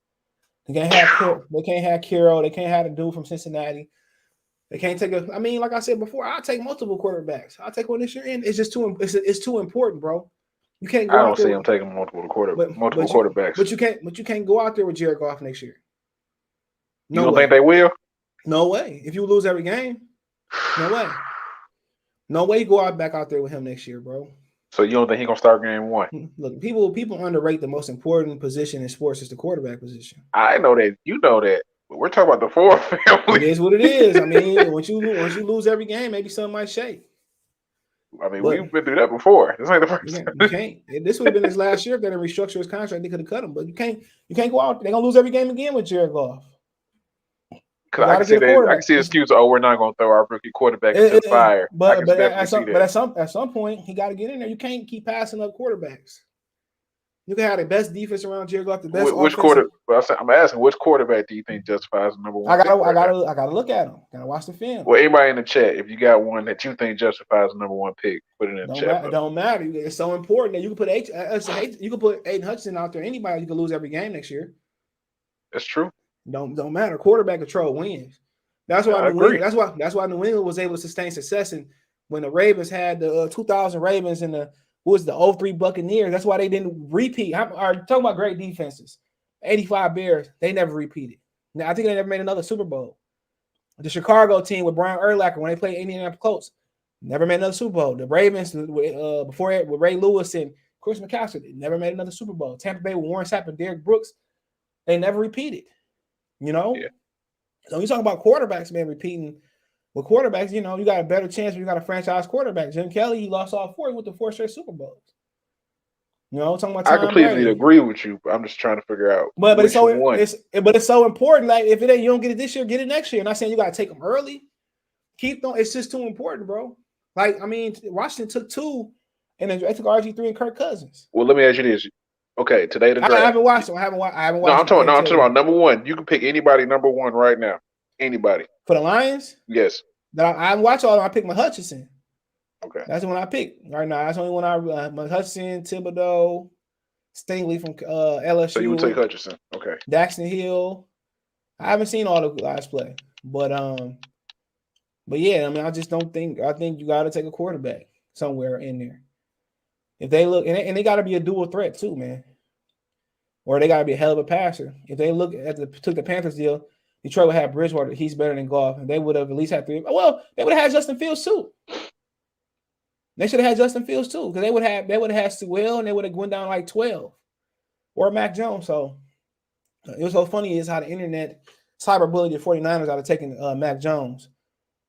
They can't have Carroll. They can't have a dude from Cincinnati. They can't take like I said before, I'll take multiple quarterbacks. I'll take one this year in. It's just it's too important, bro. You can't go. I don't see him taking multiple quarterbacks. But you can't go out there with Jared Goff next year. No, you don't think they will? No way. If you lose every game, no way. No way you go back out there with him next year, bro. So you don't think he's gonna start game 1? Look, people underrate the most important position in sports is the quarterback position. I know that. You know that. But we're talking about the Ford family. It is what it is. I mean, once you lose every game, maybe something might shake. I mean, we've been through that before. This ain't the first time. You can't. This would have been his last year if they didn't restructure his contract. They could have cut him, but you can't go out. They're gonna lose every game again with Jared Goff. Because I can see the excuse. Oh, we're not going to throw our rookie quarterback into the fire. But at some point, he got to get in there. You can't keep passing up quarterbacks. You can have the best defense around Jared Goff, the best. I'm asking, which quarterback do you think justifies the number 1? I gotta look at him. Gotta watch the film. Well, anybody in the chat, if you got one that you think justifies the number 1 pick, put it in the chat. It don't matter. It's so important that you can put Aiden Hutchinson out there. Anybody, you can lose every game next year. That's true. Don't matter. Quarterback control wins. That's why New England was able to sustain success. And when the Ravens had the 2000 Ravens and the 03 Buccaneers, that's why they didn't repeat. I'm talking about great defenses. 85 Bears, they never repeated. Now I think they never made another Super Bowl. The Chicago team with Brian Urlacher when they played Indianapolis Colts never made another Super Bowl. The Ravens before it with Ray Lewis and Chris McCaskill, they never made another Super Bowl. Tampa Bay with Warren Sapp and Derek Brooks, they never repeated. Yeah. So you talk about quarterbacks, man, repeating. With quarterbacks, you got a better chance when you got a franchise quarterback. Jim Kelly, he lost all 4 with the 4 straight Super Bowls. Talking about Tom I completely Brady. agree with you, but I'm just trying to figure out. But it's so important. Like if you don't get it this year, get it next year. I'm not saying you got to take them early. Keep them. It's just too important, bro. Like I mean, Washington took 2, and then they took RG3 and Kirk Cousins. Well, let me ask you this. Okay, today the draft. I haven't watched them. I haven't watched. No, I'm talking about number 1. You can pick anybody number 1 right now. Anybody for the Lions? Yes. That I haven't watched all of them. I picked my Hutchinson. Okay, that's the one I picked right now. That's the only one my Hutchinson, Thibodeau, Stingley from LSU. So you would take Hutchinson, okay? Daxton Hill. I haven't seen all the guys play, but yeah, I mean, I just don't think. I think you got to take a quarterback somewhere in there. If they look, and they got to be a dual threat too, man. Or they got to be a hell of a passer. If they look at took the Panthers deal, Detroit would have Bridgewater. He's better than Goff, and they would have at least had 3. Well, they would have had Justin Fields too. They should have had Justin Fields too, because they would have had Sewell, and they would have went down like 12, or Mac Jones. So it was so funny is how the internet cyberbullied the 49ers out of taking Mac Jones.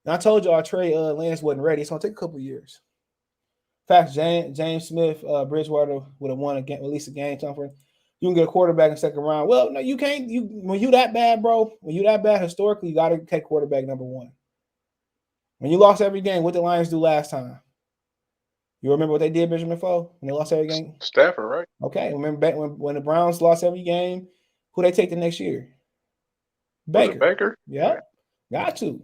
And I told you our Trey Lance wasn't ready. It's gonna take a couple of years. In fact, James Smith, Bridgewater would have won at least a game. You can get a quarterback in the second round. Well, no, you can't. When you that bad, bro, when you that bad historically, you got to take quarterback number 1. When you lost every game, what did the Lions do last time? You remember what they did, Benjamin Foe, when they lost every game? Stafford, right? Okay. Remember back when the Browns lost every game, who they take the next year? Baker. Baker? Yep. Got to.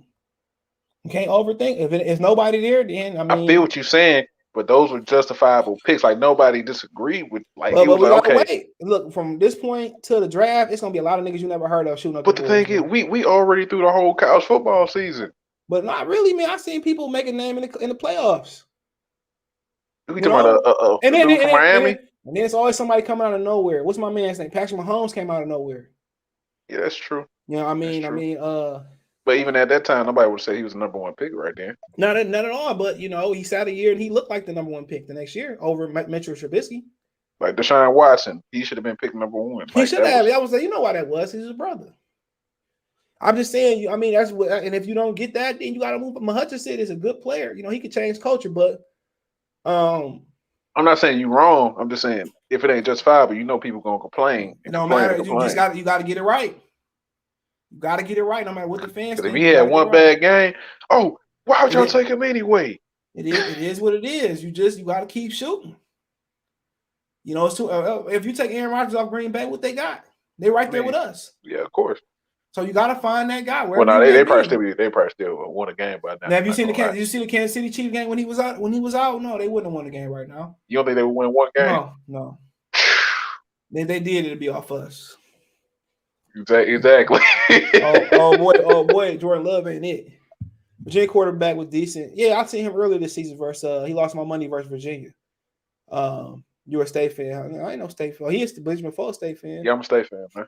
You can't overthink. If nobody there, then I feel what you're saying, but those were justifiable picks. Like nobody disagreed with. Like it was we like gotta okay. Wait. Look, from this point to the draft, it's gonna be a lot of niggas you never heard of shooting up. But the thing is, we already through the whole college football season. But not really, man. I seen people make a name in the playoffs. We talking about a dude from Miami. And then it's always somebody coming out of nowhere. What's my man's name? Patrick Mahomes came out of nowhere. Yeah, that's true. You know, but even at that time, nobody would say he was the number one pick right there. Not at all. But you know, he sat a year and he looked like the number one pick the next year over Mitchell Trubisky. Like Deshaun Watson, he should have been picked number one. He should have. I was like, you know why that was? He's his brother. I'm just saying. I mean, that's what. And if you don't get that, then you got to move. Hutchinson is a good player. You know, he could change culture, but I'm not saying you're wrong. I'm just saying if it ain't justifiable, you know people gonna complain. It don't matter. You got to get it right. You got to get it right, no matter what the fans think. If he had one bad game, oh, why would y'all take him anyway? It is what it is. You got to keep shooting. You know, it's too. If you take Aaron Rodgers off Green Bay, what they got? They right there with us. Yeah, of course. So you got to find that guy. Well, no, they probably still won a game by now. Now, have you seen the Kansas City Chiefs game when he was out? When he was out, no, they wouldn't have won the game right now. You don't think they would win one game? No. They did. It'd be off us. Exactly. oh boy, Jordan Love ain't it. Virginia quarterback was decent. Yeah, I seen him earlier this season versus he lost my money versus Virginia. You're a State fan. I ain't no State fan. He is the Benjamin Foe State fan. Yeah, I'm a State fan, man.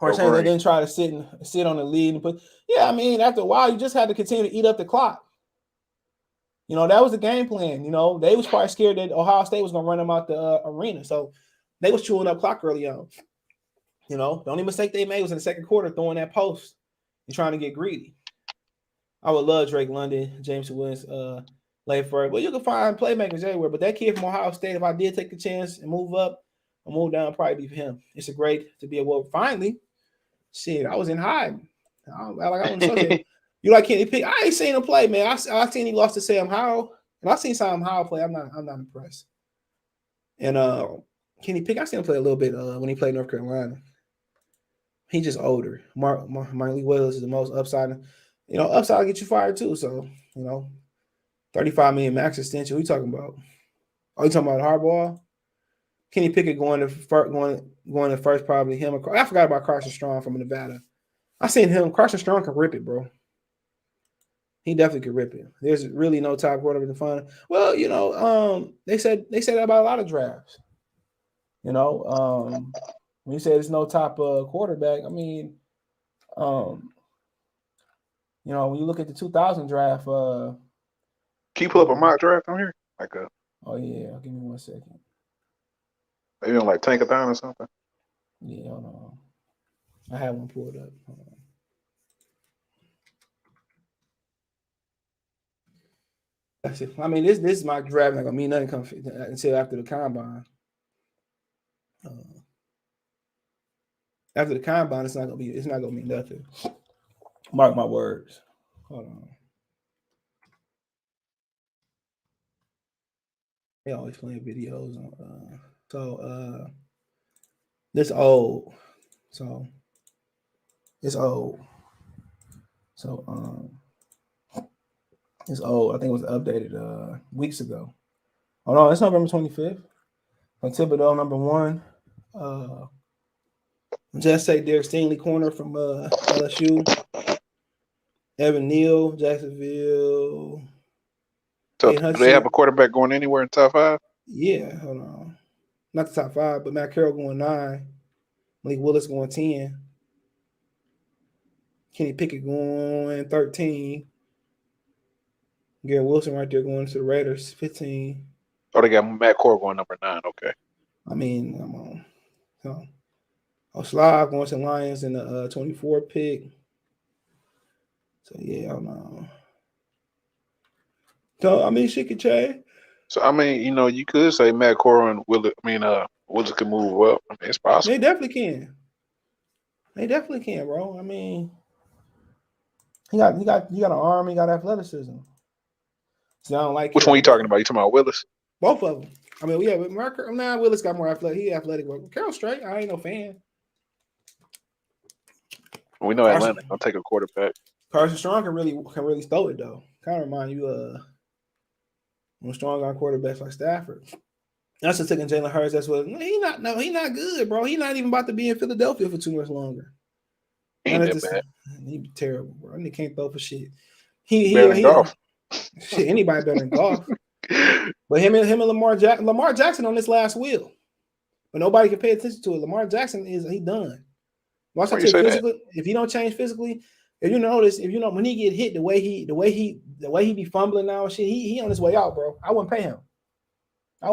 Or saying they didn't try to sit on the lead and put. Yeah, I mean, after a while, you just had to continue to eat up the clock. You know, that was the game plan. You know, they was probably scared that Ohio State was gonna run them out the arena, so they was chewing up clock early on. You know, the only mistake they made was in the second quarter throwing that post and trying to get greedy. I would love Drake London, James Williams, Layford. Well, you can find playmakers everywhere, but that kid from Ohio State, if I did take the chance and move up or move down, probably be for him. It's a great to be a well. Finally, shit, I was in hiding. You like Kenny Pickett? I ain't seen him play, man. I seen he lost to Sam Howell, and I seen Sam Howell play. I'm not impressed. And Kenny Pickett, I seen him play a little bit when he played North Carolina. He's just older. Mark Lee Willis is the most upside. You know, upside will get you fired too. So, you know, $35 million max extension. What you talking about? Are you talking about hardball? Kenny Pickett going to first, probably him. I forgot about Carson Strong from Nevada. I seen him. Carson Strong can rip it, bro. He definitely could rip it. There's really no top quarterback to find. Well, you know, they said that about a lot of drafts. You know, when you say there's no top quarterback, I mean, you know, when you look at the 2000 draft, can you pull up a mock draft on here? Oh yeah, give me 1 second. Maybe on like Tankathon or something. Yeah, hold on. I have one pulled up. Hold on. That's it. I mean, this is my draft. Not gonna mean nothing until after the combine. After the combine, it's not gonna mean nothing. Mark my words. Hold on. They always playing videos on. This old. So it's old. So it's old. I think it was updated weeks ago. Oh no, it's November 25th. On Thibodeau, number 1. Just say Derek Stingley, corner from LSU. Evan Neal, Jacksonville. So do they have a quarterback going anywhere in top 5? Yeah, hold on. Not the top 5, but Matt Carroll going 9. Malik Willis going 10. Kenny Pickett going 13. Garrett Wilson right there going to the Raiders, 15. Oh, they got Matt Corral going number 9. Okay. I mean, I'm on. So, Slav going to Lions in the 24 pick. So yeah, I don't know. So I mean, shit could change. So I mean, you know, you could say Matt Corral and Willis could move up. I mean, it's possible. They definitely can. They definitely can, bro. I mean, he got an arm. He got athleticism. So I don't like. Which one are you talking about? You talking about Willis? Both of them. I mean, yeah, but Willis got more athletic. He athletic. Carroll straight. I ain't no fan. We know Atlanta gonna take a quarterback. Carson Strong can really throw it though. Kind of remind you when Strong on quarterbacks like Stafford. That's just taking Jalen Hurts. That's what he not good, bro. He not even about to be in Philadelphia for too much longer. Ain't that bad. He be terrible, bro. He can't throw for shit. Better than Goff. Shit, anybody better than Goff. But him and Lamar Jackson on this last wheel. But nobody can pay attention to it. Lamar Jackson he done. Watch him physically. If he don't change physically, if you notice, when he get hit, the way he be fumbling now and shit, he on his way out, bro. I wouldn't pay him. I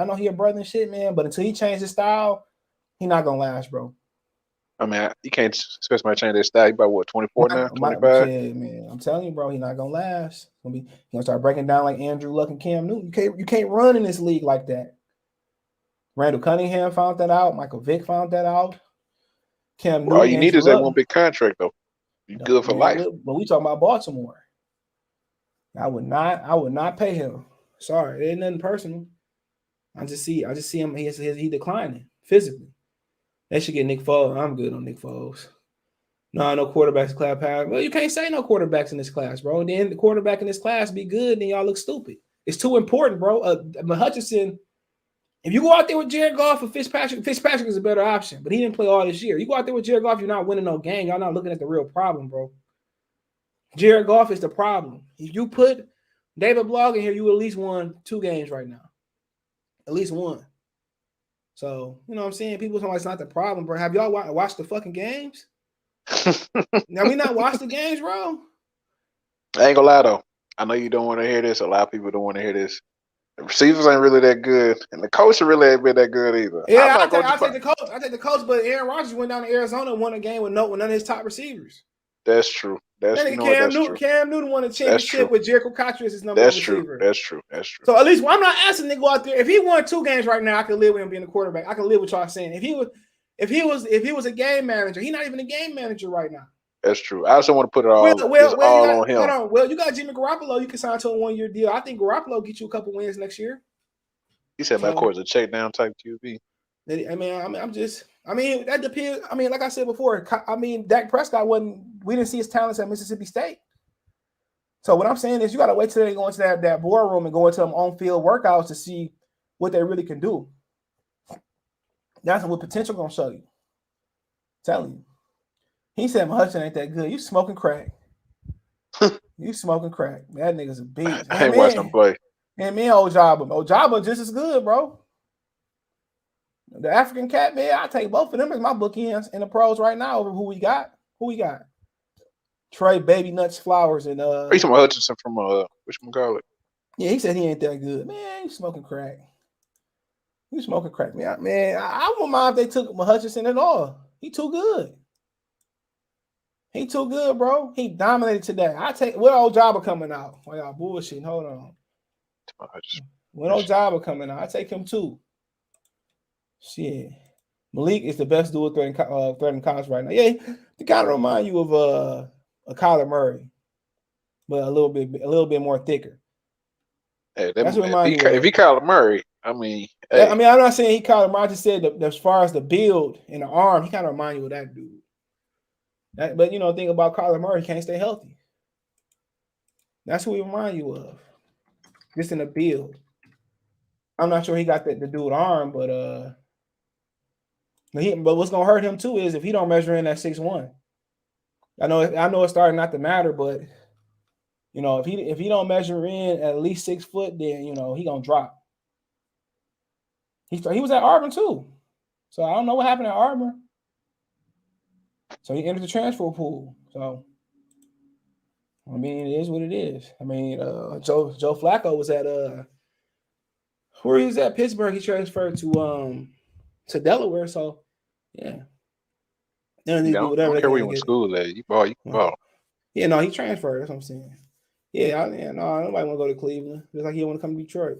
know he a brother and shit, man, but until he changes his style, he not gonna last, bro. I mean, you can't expect somebody to change their style. He about what, 24 now, 25? Yeah, man. I'm telling you, bro, he not gonna last. He's gonna start breaking down like Andrew Luck and Cam Newton. You can't run in this league like that. Randall Cunningham found that out. Michael Vick found that out. Cam Newton. All you need is that one big contract, though. You're good for life. But we talking about Baltimore. I would not pay him. Sorry, it ain't nothing personal. I just see him. He declining physically. They should get Nick Foles. I'm good on Nick Foles. No quarterbacks class power. Well, you can't say no quarterbacks in this class, bro. Then the quarterback in this class be good, then y'all look stupid. It's too important, bro. Hutchinson. If you go out there with Jared Goff or Fitzpatrick is a better option, but he didn't play all this year. You go out there with Jared Goff, you're not winning no game. Y'all not looking at the real problem, bro. Jared Goff is the problem. If you put David Blog in here, you at least won 2 games right now. At least one. So, you know what I'm saying? People talking like it's not the problem, bro. Have y'all watched the fucking games? Now, we not watched the games, bro. I ain't gonna lie, though. I know you don't want to hear this. A lot of people don't want to hear this. The receivers ain't really that good, and the coach really ain't been that good either. Yeah, I'll take the coach. I take the coach, but Aaron Rodgers went down to Arizona and won a game with none of his top receivers. That's true. Cam Newton won a championship with Jericho Cottrell as his number one receiver. That's true. So at least I'm not asking to go out there. If he won 2 games right now, I could live with him being a quarterback. I can live with y'all saying. If he was a game manager, he's not even a game manager right now. That's true. I also want to put it all, on him. Hold on. Well, you got Jimmy Garoppolo. You can sign to a 1-year deal. I think Garoppolo get you a couple wins next year. He said my course a check down type QB. I mean, that depends. I mean, like I said before, Dak Prescott we didn't see his talents at Mississippi State. So what I'm saying is you got to wait till they go into that boardroom and go into them on-field workouts to see what they really can do. That's what potential going to show you. I'm telling you. He said Hudson ain't that good. You smoking crack. You smoking crack. That nigga's a beast. I ain't watched him play. And me and Ojaba just as good, bro. The African cat, man, I take both of them as my bookends in the pros right now over who we got. Trey Baby Nuts Flowers and Are you talking about Hutchinson from whatchamacallit? Yeah, he said he ain't that good. Man, you smoking crack. Man, I wouldn't mind if they took Hutchinson at all. He too good. Bro. He dominated today. When Ojaba coming out? Oh, y'all bullshitting. Hold on. When Ojaba coming out, I take him too. Shit. Malik is the best dual threat in college right now. Yeah, he kind of remind you of a Kyler Murray, but a little bit more thicker. Hey, that's what if he Kyler Murray, I mean, hey. I'm not saying he Kyler Murray. I just said that as far as the build and the arm, he kind of remind you of that dude. But the thing about Kyler Murray, he can't stay healthy. That's who he remind you of. Just in the build. I'm not sure he got the dude arm, but what's gonna hurt him too is if he don't measure in at 6'1". I know it's starting not to matter, but if he don't measure in at least 6 foot, then he gonna drop. He was at Auburn too, so I don't know what happened at Auburn. So he entered the transfer pool. So I mean, it is what it is. I mean, Joe Flacco was at where he was at Pittsburgh. He transferred to Delaware. So yeah. I don't care where you went to school at. You ball. Yeah, no, he transferred. That's what I'm saying. Yeah, nobody want to go to Cleveland. Just like he want to come to Detroit.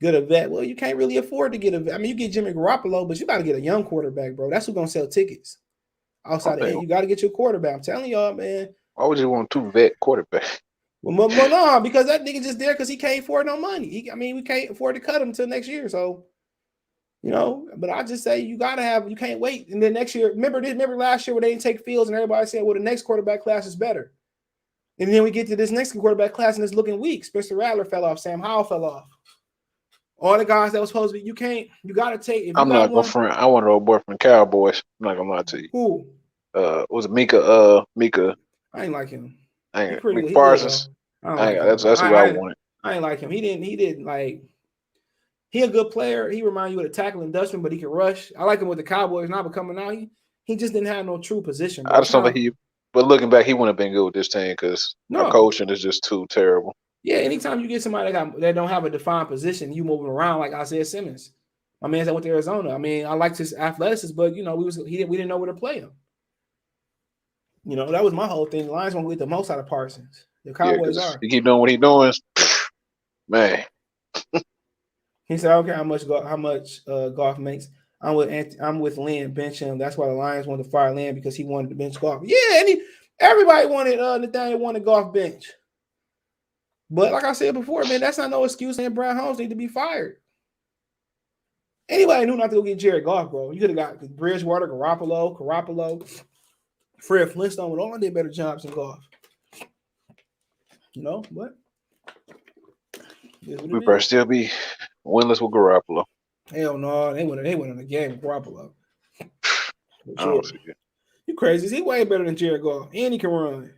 Get a vet. Well, you can't really afford to get a vet. I mean, you get Jimmy Garoppolo, but you got to get a young quarterback, bro. That's who's gonna sell tickets. Outside of it, you got to get your quarterback. I'm telling y'all, man. Why would you want 2 vet quarterbacks? Well, no, because that nigga just there because he can't afford no money. We can't afford to cut him until next year. So, but I just say you can't wait. And then next year, remember last year when they didn't take Fields and everybody said, well, the next quarterback class is better. And then we get to this next quarterback class and it's looking weak. Spencer Rattler fell off. Sam Howell fell off. All the guys that was supposed to be, you got to take. If I'm not gonna front. I want to boy from the Cowboys. I'm not gonna lie to you. Who? Was it Mika? I ain't like him. I ain't Mika Parsons. That's who I wanted. I ain't like him. He didn't like. He a good player. He reminds you of the tackling Dutchman, but he can rush. I like him with the Cowboys now, but coming out, he just didn't have no true position. Bro. I just don't think but looking back, he wouldn't have been good with this team because our coaching is just too terrible. Yeah, anytime you get somebody that don't have a defined position, you moving around like Isaiah Simmons. My man that went to Arizona. I liked his athleticism, but we didn't know where to play him. That was my whole thing. The Lions won't get the most out of Parsons. The Cowboys are. He keep doing what he's doing, man. He said, "I don't care how much Goff makes. I'm with Lynn. Bench him. That's why the Lions wanted to fire Lynn because he wanted to bench Goff. Yeah, and everybody wanted Nathaniel wanted Goff bench. But like I said before, man, that's not no excuse. And Brown Holmes need to be fired. Anybody knew not to go get Jared Goff, bro. You could have got Bridgewater, Garoppolo, Fred Flintstone would all did better jobs than Goff. But we better still be winless with Garoppolo. Hell no, they went on the game with Garoppolo. I don't see it. You crazy? He's way better than Jared Goff, and he can run.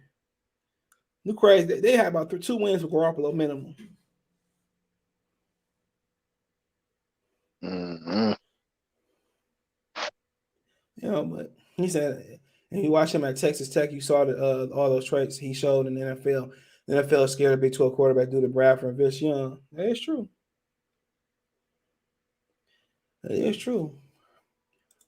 You crazy? They had about 2 wins with Garoppolo minimum. Mm-hmm. But he said, and you watch him at Texas Tech, you saw all those traits he showed in the NFL. The NFL is scared of Big 12 quarterback due to Bradford and Vince Young. That is true. That is true.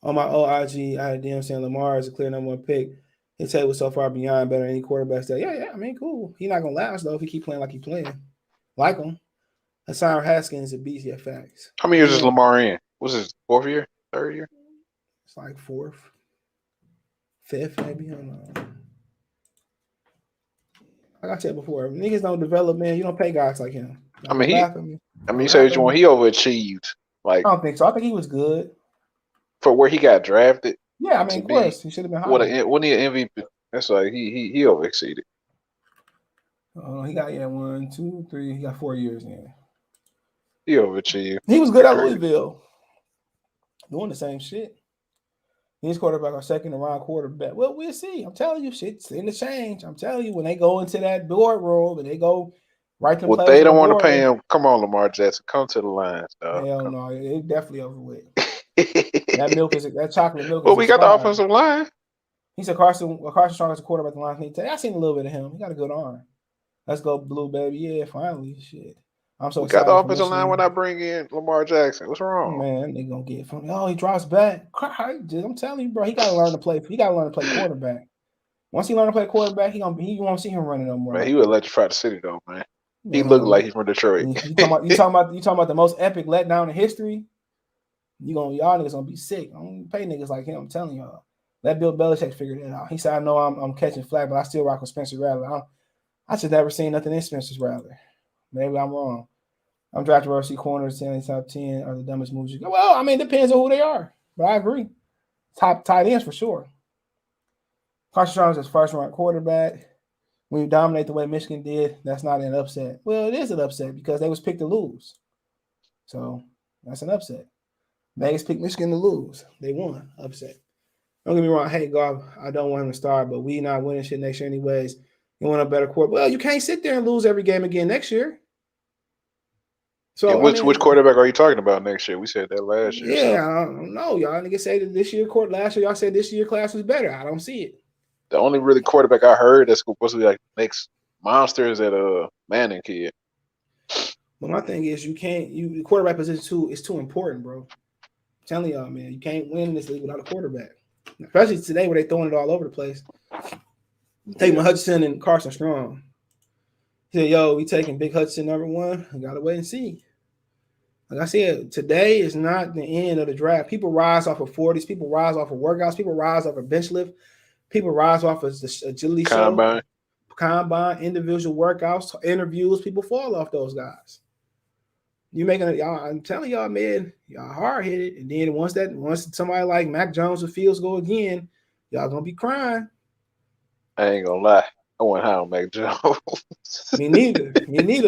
On my OIG, I had DM saying Lamar is a clear number 1 pick. His head was so far beyond better than any quarterbacks that. Yeah. Cool. He's not gonna last though if he keep playing like he's playing. Like him. Hassan Haskins is a beast. Yeah, facts. How many years is Lamar in? What's his 4th year? 3rd year? It's like 4th, 5th, maybe. I don't know. Like I said before, niggas don't develop, man. You don't pay guys like him. You say what you want. He overachieved. Like I don't think so. I think he was good for where he got drafted. Yeah, of course he should have been higher. When he an MVP, that's like he overexceeded. He got 1, 2, 3. He got 4 years in. He overachieved. He was good at Louisville, doing the same shit. He's quarterback or second-round quarterback. Well, we'll see. I'm telling you, shit's in the change. I'm telling you, when they go into that boardroom and they go right to they don't want to pay him. Come on, Lamar Jackson, come to the Lions, dog. Hell no, they definitely overweight. that chocolate milk. Well, we got the offensive line. He said Carson Strong is a quarterback the Lions. I seen a little bit of him. He got a good arm. Let's go, blue baby. Yeah, finally, shit. I'm so excited. We got the offensive line when I bring in Lamar Jackson. What's wrong? Man, they gonna get from he drops back. I'm telling you, bro, he gotta learn to play. He gotta learn to play quarterback. Once he learn to play quarterback, he won't see him running no more. Man, he would electrify the city though, man. He looked like he's from Detroit. You talking about the most epic letdown in history? Y'all niggas gonna be sick. I don't pay niggas like him. I'm telling y'all. Let Bill Belichick figure that out. He said, I know I'm catching flag, but I still rock with Spencer Rattler. I should never seen nothing in Spencer's Rattler. Maybe I'm wrong. I'm drafting RC corners, top 10 are the dumbest moves you go. Well, it depends on who they are. But I agree. Top tight ends for sure. Carson Strong is first-round quarterback. When you dominate the way Michigan did, that's not an upset. Well, it is an upset because they was picked to lose. So that's an upset. Vegas picked Michigan to lose. They won. Upset. Don't get me wrong. Hey, Goff, I don't want him to start, but we not winning shit next year anyways. You want a better quarterback. Well, you can't sit there and lose every game again next year. So which quarterback are you talking about next year? We said that last year. Yeah, so. I don't know. Y'all niggas say that last year y'all said this year class was better. I don't see it. The only really quarterback I heard that's supposed to be like next monster is that Manning kid. But my thing is the quarterback position is too important, bro. I'm telling y'all, man, you can't win this league without a quarterback. Especially today where they throwing it all over the place. Taking Hudson and Carson Strong. He said, yo, we taking Big Hudson number 1. I gotta wait and see. Like I said, today is not the end of the draft. People rise off of 40s. People rise off of workouts. People rise off of bench lift. People rise off of the agility combine. combine, individual workouts, interviews, people fall off those guys. You making it, y'all. I'm telling y'all, man, y'all hard headed. And then once somebody like Mac Jones or Fields go again, y'all gonna be crying. I ain't gonna lie. I went high on Mac Jones. Me neither.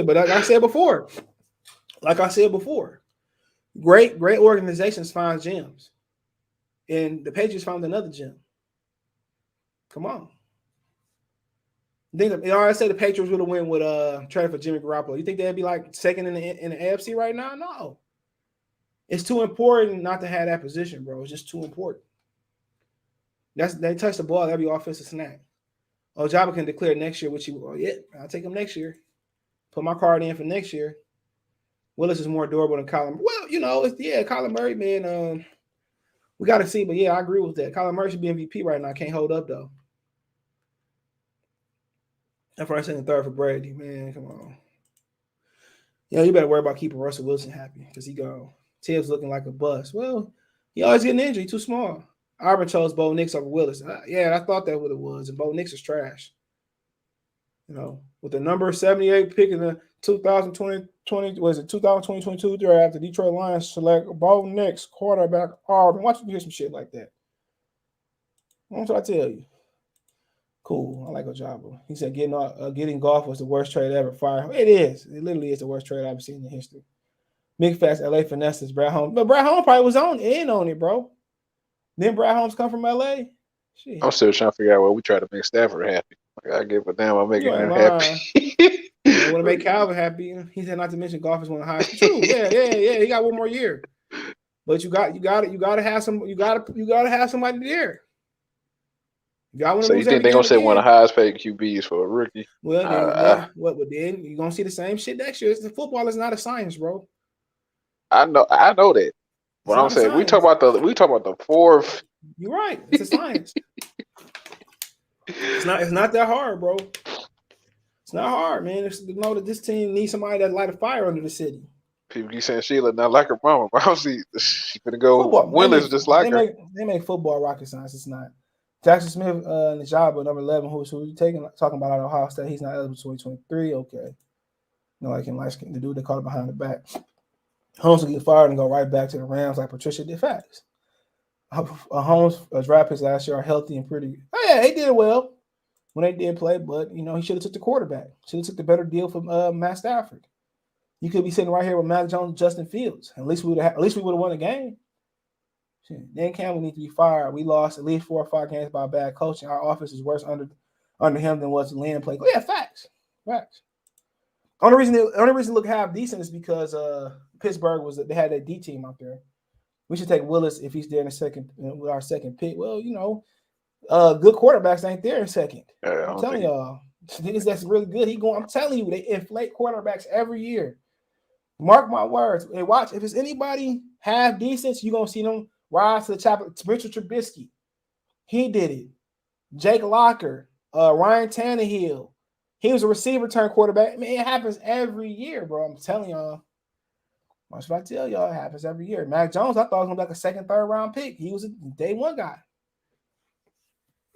But like I said before, great organizations find gems, and the Patriots found another gem. Come on. I say the Patriots would have went with trade for Jimmy Garoppolo. You think they'd be like second in the AFC right now? No. It's too important not to have that position, bro. It's just too important. They touch the ball, that'd be offensive snack. Ojabo can declare next year, I'll take him next year. Put my card in for next year. Willis is more durable than Kyler. Well, Kyler Murray, man. We got to see, but yeah, I agree with that. Kyler Murray should be MVP right now. Can't hold up though. And first, second, third for Brady, man. Come on. You better worry about keeping Russell Wilson happy because he gone. Tibbs looking like a bust. Well, he always getting injured. He's too small. Auburn chose Bo Nix over Willis. I thought that what it was. And Bo Nix is trash. With the number 78 pick in the 2022 draft, the Detroit Lions select Bo Nix, quarterback Auburn. Watch you hear some shit like that. What I tell you? Cool. I like Ojabo. He said getting golf was the worst trade ever. Fire. It is. It literally is the worst trade I've ever seen in history. Big Facts, LA Finesses, Brad Holmes. But Brad Holmes probably was on it, bro. Then Brad Holmes come from LA. Shit. I'm still trying to figure out why we try to make Stafford happy. I give a damn. I'm making him happy. I want to make Calvin happy. He said not to mention golf is one of the highest. True. Yeah. He got one more year. But you gotta have somebody there. So you think they're gonna say one of the highest paid QBs for a rookie? Well, then you're gonna see the same shit next year. The football is not a science, bro. I know that. What I'm saying, we talk about the fourth. You're right. It's a science. It's not that hard, bro. It's not hard, man. It's to know that this team needs somebody that light a fire under the city. People keep saying Sheila not like her mama, but I don't see she's gonna go Willis just like her. They make football rocket science. It's not. Jackson Smith in the job at number 11, who's talking about out of Ohio State. He's not eligible 2023. Okay. The dude they caught it behind the back. Holmes will get fired and go right back to the Rams like Patricia did. Facts. Holmes' draft picks last year are healthy and pretty. Oh, yeah, they did well when they did play, but he should have took the quarterback. Should have took the better deal from Matt Stafford. You could be sitting right here with Mac Jones, Justin Fields. At least we would have won a game. Shit. Dan Campbell needs to be fired. We lost at least 4 or 5 games by bad coaching. Our offense is worse under him than was Lynn played. Yeah, facts. Only reason they look half decent is because Pittsburgh they had that D team out there. We should take Willis if he's there in the second with our second pick. Well, good quarterbacks ain't there in second. Yeah, I'm telling y'all, niggas that's really good. I'm telling you, they inflate quarterbacks every year. Mark my words. Hey, watch if it's anybody half decent, you're gonna see them rise to the top. Mitchell Trubisky, he did it. Jake Locker, Ryan Tannehill. He was a receiver turned quarterback. Man, it happens every year, bro. I'm telling y'all. What should I tell y'all? It happens every year. Mac Jones, I thought was gonna be like a second, third round pick. He was a day one guy.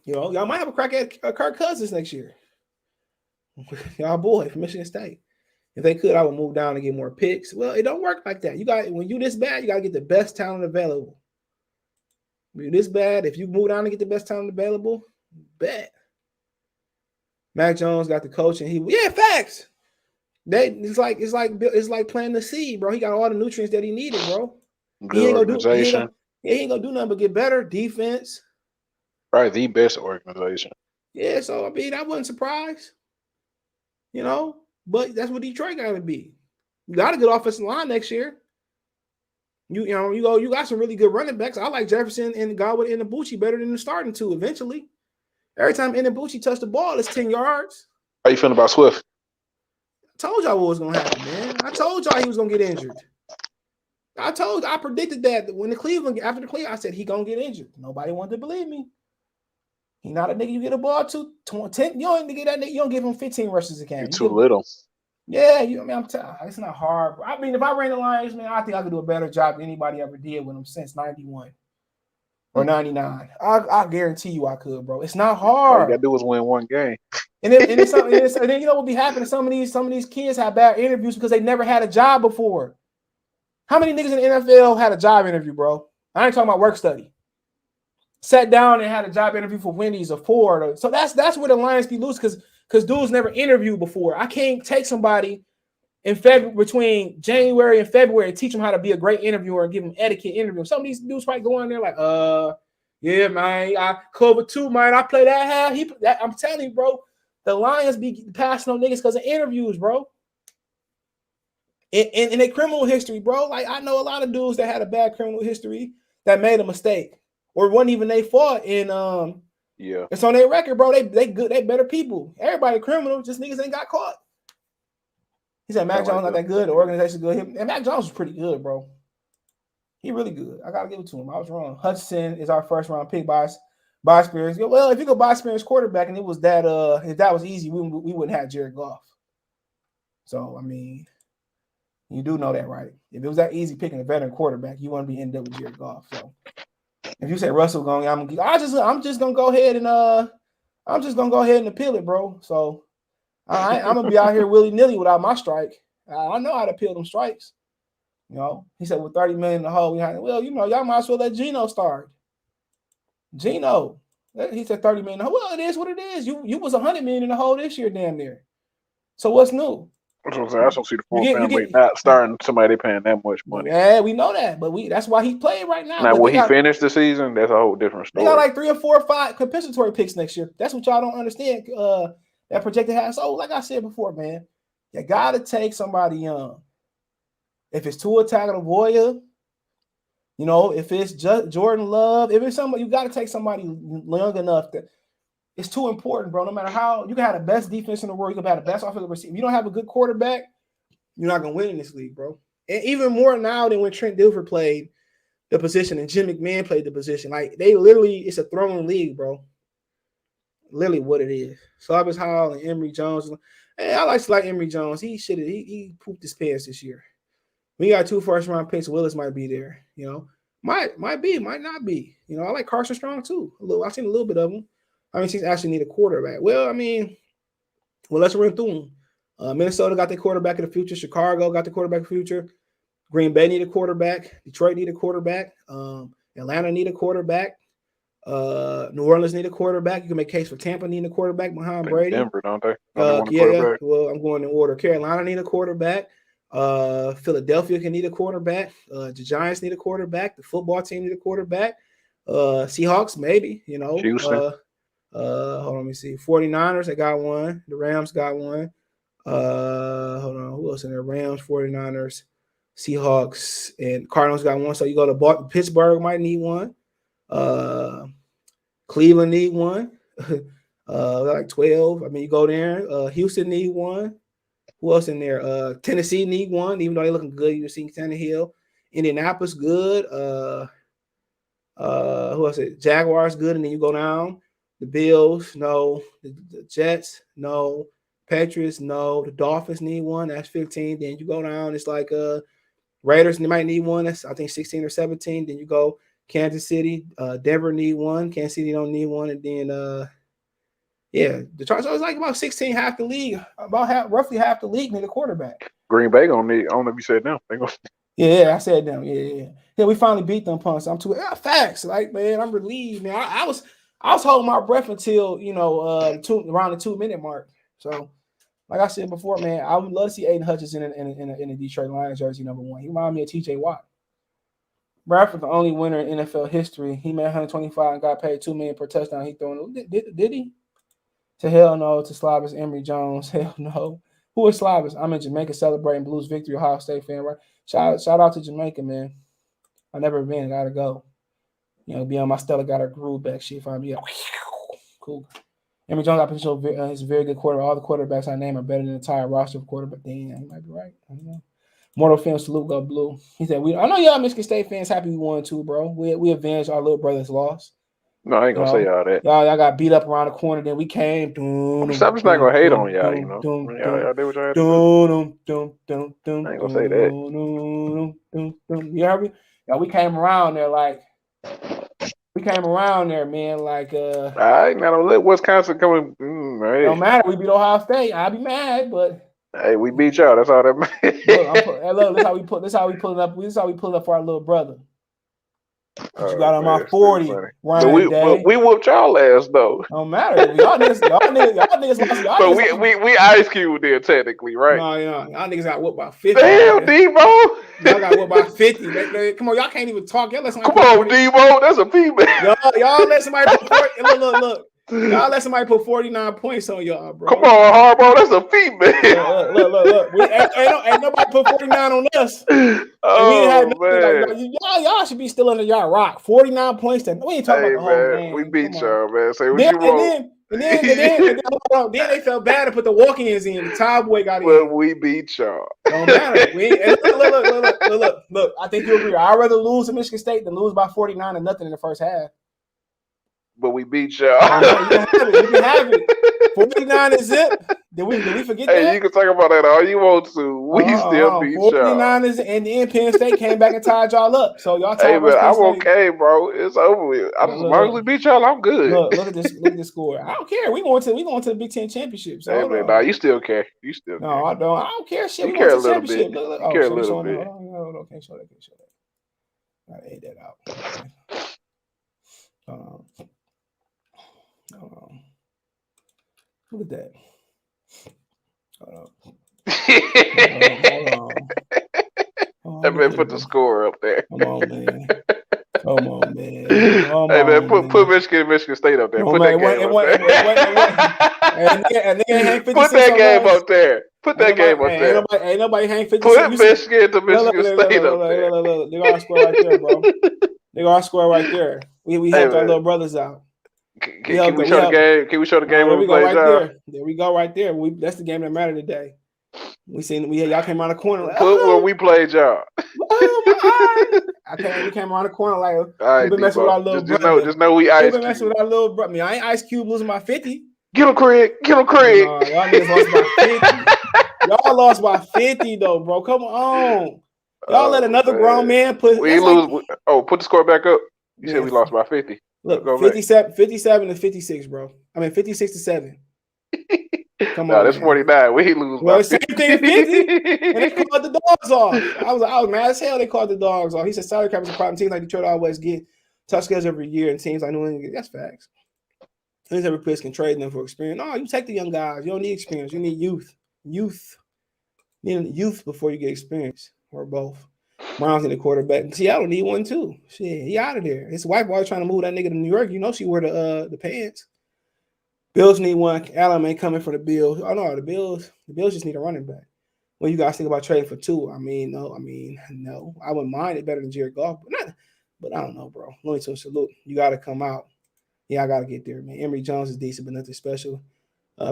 Y'all might have a crack at Kirk Cousins next year. Y'all boy from Michigan State. If they could, I would move down and get more picks. Well, it don't work like that. When you this bad, you gotta get the best talent available. When you're this bad, if you move down and get the best talent available, bet. Mac Jones got the coach, and facts. It's like planting the seed, bro. He got all the nutrients that he needed, bro. He ain't gonna do nothing but get better defense. Probably the best organization. Yeah, so I wasn't surprised. But that's what Detroit got to be. You got a good offensive line next year. You got some really good running backs. I like Jefferson and Godwin and Ibuchi better than the starting two eventually. Every time Ibuchi touch the ball, it's 10 yards. How you feeling about Swift? I told y'all what was going to happen, man. I told y'all he was going to get injured. I predicted that after the Cleveland, I said he going to get injured. Nobody wanted to believe me. He not a nigga you get a ball to 10. You don't get that nigga. You don't give him 15 rushes a game. You're too little. Yeah, I'm telling you, it's not hard. I mean, if I ran the Lions, man, I think I could do a better job than anybody ever did with them since 91 or 99. I guarantee you I could, bro. It's not hard. All you got to do is win one game. And then you know what be happening? Some of these kids have bad interviews because they never had a job before. How many niggas in the NFL had a job interview, bro? I ain't talking about work study. Sat down and had a job interview for Wendy's or Ford. So that's where the Lions be loose because dudes never interviewed before. I can't take somebody in February between January and February and teach them how to be a great interviewer and give them etiquette interview. Some of these dudes probably go in there like, yeah, man, I cover 2, man. I play that half. I'm telling you, bro, the Lions be passing on niggas because of interviews, bro. In their criminal history, bro. Like I know a lot of dudes that had a bad criminal history that made a mistake. Or wasn't even they fault in yeah. It's on their record, bro. They good, they better people. Everybody criminal, just niggas ain't got caught. He said Mac Jones not that good, the organization's good. And Mac Jones was pretty good, bro. He really good. I gotta give it to him. I was wrong. Hutchinson is our first round pick by experience. Well, if you go by experience quarterback and it was that if that was easy, we wouldn't have Jared Goff. So I mean, you do know that, right? If it was that easy picking a veteran quarterback, you want to be ended up with Jared Goff. So if you say Russell going, I'm just gonna go ahead and appeal it, bro. So I'm gonna be out here willy-nilly without my strike. I know how to appeal them strikes. You know, he said with 30 million in the hole, well, you know, y'all might as well let Geno start. Geno, he said 30 million. Well, it is what it is. You was 100 million in the hole this year, damn near. So what's new? I don't see the full family not starting somebody paying that much money. Yeah, we know that, but that's why he played right now. Now, will he finish the season? That's a whole different story. They got like 3 or 4 or 5 compensatory picks next year. That's what y'all don't understand. That projected has. So, like I said before, man, you gotta take somebody young. If it's Tua Tagovailoa, you know, if it's Jordan Love, if it's somebody, you got to take somebody young enough that it's too important, bro. No matter how you can have the best defense in the world, you can have the best offensive receiver. If you don't have a good quarterback, you're not gonna win in this league, bro. And even more now than when Trent Dilfer played the position and Jim McMahon played the position. Like they literally, it's a throwing league, bro. Literally what it is. Slavis Hall and Emory Jones. Hey, I like Emory Jones. He pooped his pants this year. We got 2 first-round picks. Willis might be there, you know. Might be, might not be. You know, I like Carson Strong too. I've seen a little bit of him. I mean, he's actually need a quarterback. Well, I mean, let's run through them. Minnesota got the quarterback of the future. Chicago got the quarterback of the future. Green Bay need a quarterback. Detroit need a quarterback. Atlanta need a quarterback. New Orleans need a quarterback. You can make a case for Tampa needing a quarterback behind Brady. Denver, don't they? Yeah. Well, I'm going in order. Carolina need a quarterback. Philadelphia can need a quarterback. The Giants need a quarterback. The football team need a quarterback. Seahawks, maybe, you know. Houston. Hold on, let me see. 49ers, they got one. The Rams got one. Hold on, who else in there? Rams, 49ers, Seahawks, and Cardinals got one. So you go to Pittsburgh might need one. Cleveland need one. Like 12. I mean, you go there. Houston need one. Who else in there? Tennessee need one, even though they're looking good. You see Tannehill. Indianapolis good. Who else? Jaguars good, and then you go down. The Bills, no. The Jets, no. Patriots, no. The Dolphins need one. That's 15. Then you go down. It's like Raiders, they might need one. That's I think 16 or 17. Then you go Kansas City. Denver need one. Kansas City don't need one. And then yeah, the Chargers is like about 16, half the league, roughly half the league need a quarterback. Green Bay gonna need. I don't know if you said them. Yeah, I said them. Yeah. We finally beat them punks. I'm too facts. Like, man, I'm relieved, man. I was holding my breath until around the 2-minute mark. So, like I said before, man, I would love to see Aiden Hutchinson in a Detroit Lions jersey #1. He reminded me of T.J. Watt. Bradford, the only winner in NFL history. He made 125 and got paid $2 million per touchdown. He throwing. Did he? To hell no. To Slavis Emory Jones. Hell no. Who is Slavis? I'm in Jamaica celebrating Blues victory. Ohio State fan, right? Shout out to Jamaica, man. I never been. Gotta go. You know, be on my Stella got her groove back. She find me up. Cool. Emory Jones got potential. He's a very good quarterback. All the quarterbacks I name are better than the entire roster of quarterback. Damn, he might be right. I don't know. Mortal film salute, go blue. He said, I know y'all Michigan State fans happy we won too, bro. We avenged our little brother's loss. No, I ain't gonna say all that. Y'all got beat up around the corner, then we came. I'm just not gonna hate on y'all, you know. Y'all did what y'all had to do. I ain't gonna say that. You heard me? Y'all, we came around there like We came around there, man. Like, all right, now don't let Wisconsin come. Hey. Don't matter. We beat Ohio State. I'll be mad, but hey, we beat y'all. That's all that matters. Look, this how we put. This how we pull it up. This how we pull it up for our little brother. You got on my 40, Ryan Day. We whooped y'all ass though. Don't matter. Y'all niggas lost. But we Ice Cube there technically, right? No, y'all niggas got whooped by 50. Damn, Debo. Y'all got whooped by 50. Come on, y'all can't even talk. Y'all let somebody come on, Debo. That's a female. Y'all let somebody put 40. Look. Y'all let somebody put 49 points on y'all, bro. Come on, Harbaugh. That's a female. Look. Ain't nobody put 49 on us. Oh, man. Y'all should be still under y'all rock. 49 points. We ain't talking about the whole game. We beat y'all, man. Say what you want. And then they felt bad to put the walk-ins in. The tie boy got in. Well, we beat y'all. Don't matter. Look. I think you agree. I'd rather lose to Michigan State than lose by 49 and nothing in the first half. But we beat y'all. You can have it. 49 is it. Did we forget that? Hey, you can talk about that all you want to. We still beat 49 is, and then Penn State came back and tied y'all up. So y'all tied. Hey, man, I'm okay, bro. It's over with. As long as we beat y'all, I'm good. Look at this. Look at the score. I don't care. We going to the Big Ten championship. So hey, man, nah, you still care. No, I don't. I don't care. Shit, you care a little bit. Look. You care a little bit. No, can't show that. Gotta edit that out. Look at that. Hold on. That man put the score up there. Come on, man. Hey, man, put Michigan State up there. Put that game up there. Put that game up there. Ain't nobody hang 50. Put Michigan to Michigan State up there. They got our score right there, bro. They got our score right there. We helped our little brothers out. Can we show the game? Can we show the game when we play there? There we go, right there. That's the game that mattered today. Y'all came around the corner. Like, where we played y'all. We came around the corner like we've been messing with our little brother. Just know we Ice Cube. We've been messing with our little brother. I ain't Ice Cube losing by 50. Get him, Craig. Y'all niggas lost by 50. Y'all lost by 50 though, bro. Come on. Y'all let another grown man put. We lose. Put the score back up. You said we lost by 50. Look, 57 to 56, bro. I mean 56 to 7. Come on. That's 49. We lose. Well, same thing 50. And they called the dogs off. I was mad as hell they called the dogs off. He said salary cap is a problem. Teams like Detroit always get tough schedules every year, and teams like New England, that's facts. Teams every place can trade them for experience. No, you take the young guys. You don't need experience. You need youth. You need youth before you get experience, or both. Browns need a quarterback. Seattle need one too. Shit, he out of there. His wife always trying to move that nigga to New York. You know she wear the pants. Bills need one. Allen ain't coming for the Bills. Oh no, the Bills just need a running back. When you guys think about trading for two, no. I wouldn't mind it better than Jared Goff, but I don't know, bro. Looney Tunes salute. You got to come out. Yeah, I got to get there, man. Emory Jones is decent, but nothing special.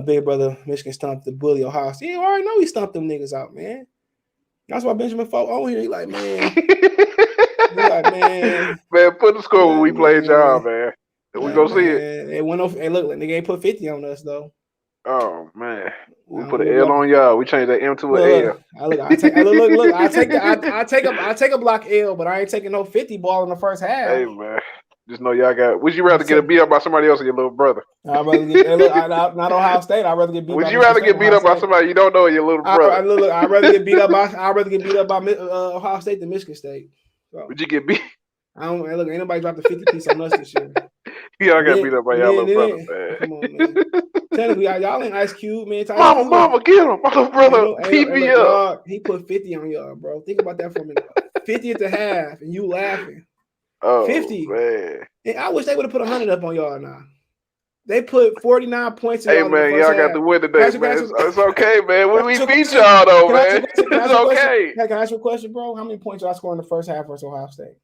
Big brother, Michigan stumped the bully Ohio State. You already know he stumped them niggas out, man. That's why Benjamin Folk on here. He like, man. Man, put the score when we played y'all, man. We gonna see it. It went off. Hey, look, nigga ain't put 50 on us though. Oh man, we put an L on y'all. We changed that M to an L. I take a block L, but I ain't taking no 50 ball in the first half. Hey man, just know y'all got. Would you rather get beat up by somebody else or your little brother? I'd rather get not Ohio State. I'd rather get beat. Would you rather get beat up by somebody you don't know or your little brother? I'd rather get beat up by Ohio State than Michigan State. So, would you get beat? Ain't nobody dropped a 50 piece on us this year. Y'all got beat up by y'all little brother, man. Come on, man. Technically, y'all ain't Ice Cube, man. Mama, get him. My little brother beat me up. He put 50 on y'all, bro. Think about that for a minute. 50 at the half, and you laughing. Oh, 50. Man. And I wish they would have put 100 up on y'all now. They put 49 points in y'all. Hey, man, y'all got the win today, man. It's okay, man. We beat y'all, though, man. It's okay. Hey, can I ask you a question, bro? How many points y'all score in the first half versus Ohio State?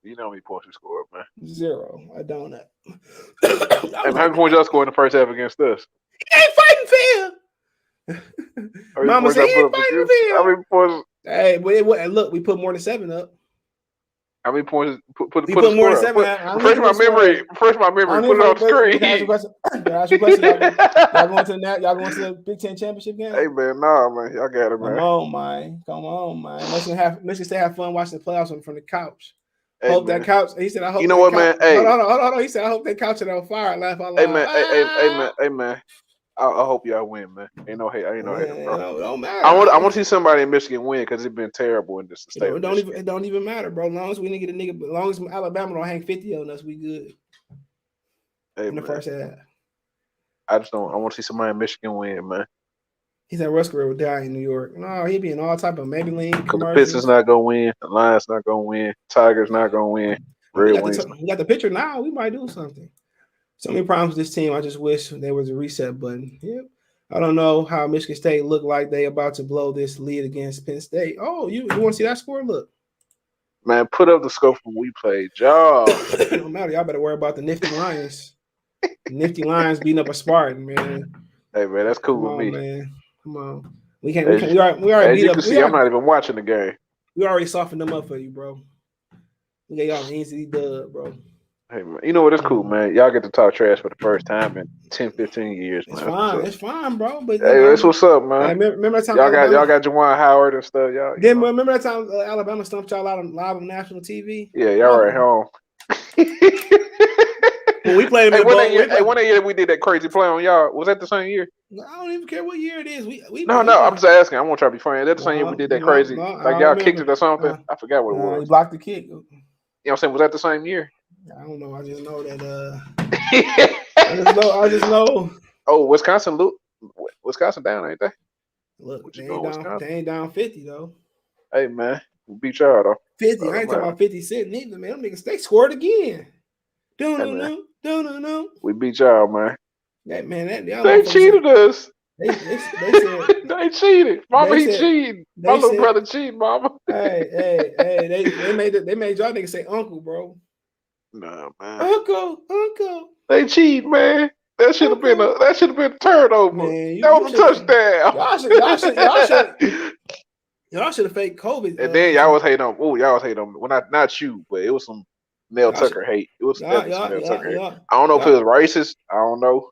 You know how many points we scored, man. 0. I don't know. How many points y'all scored in the first half against us? He ain't fighting fair. Mama said he ain't fighting fair. How many points? Hey, look, we put more than 7 up. How many points? Put more than 7. Refresh my memory. Put it on the screen. Can I ask you a question? Y'all going to the Big Ten championship game? Hey man, nah, man. Y'all got it, man. Come on, man. Michigan State have fun watching the playoffs from the couch. Hope that couch. He said, "I hope." You know what, man? Hey, hold on. He said, "I hope that couch is on fire." Laugh out loud. Hey, man. I hope y'all win, man. Ain't no hate, bro. Don't matter. I want to see somebody in Michigan win because it's been terrible in this state. It don't even matter, bro. As long as we didn't get a nigga, as long as Alabama don't hang 50 on us, we good. In the first half. I want to see somebody in Michigan win, man. He said Rusker would die in New York. No, he'd be in all type of Maybelline commercials. The Pistons not gonna win. The Lions not gonna win. Tigers not gonna win. We got the picture now. We might do something. So many problems with this team. I just wish there was a reset button. Yep. I don't know how Michigan State look like they about to blow this lead against Penn State. Oh, you want to see that score? Look. Man, put up the scope when we played. Y'all. It don't matter. Y'all better worry about the nifty Lions. Nifty Lions beating up a Spartan, man. Hey, man, that's cool with me. Man. Come on. We already beat you up. Can see, I'm not even watching the game. We already softened them up for you, bro. We got y'all an easy dub, bro. Hey, man, you know what? It's cool, man. Y'all get to talk trash for the first time in 10, 15 years, man. It's fine, bro. But hey, that's what's up, man. Hey, remember that time y'all got Juwan Howard and stuff, y'all. Remember that time Alabama stumped y'all out live on national TV? Yeah, y'all were at home. When we played them one year we did that crazy play on y'all. Was that the same year? I don't even care what year it is. No, I'm just asking. I won't try to be funny. Is that the same year we did that crazy? Like y'all kicked it or something? I forgot what it was. You blocked the kick. You know what I'm saying? Was that the same year? I don't know. I just know that. I just know. Oh, Wisconsin down, ain't they? Look, they ain't down 50 though. Hey man, we beat y'all though. 50. I ain't talking about 50 cents neither, man. Them niggas, they scored again. No. We beat y'all, man. That man, they cheated us. They said they cheated. Mama, he cheated. My little brother cheated, mama. Hey, they made y'all niggas say uncle, bro. Nah, man. Uncle. They cheat, man. That should have been a turnover. Man, that was a touchdown. Y'all should have faked COVID. And then y'all was hating on. Well, not you, but it was some Mel Tucker hate. It was Mel Tucker hate. I don't know if it was racist. I don't know.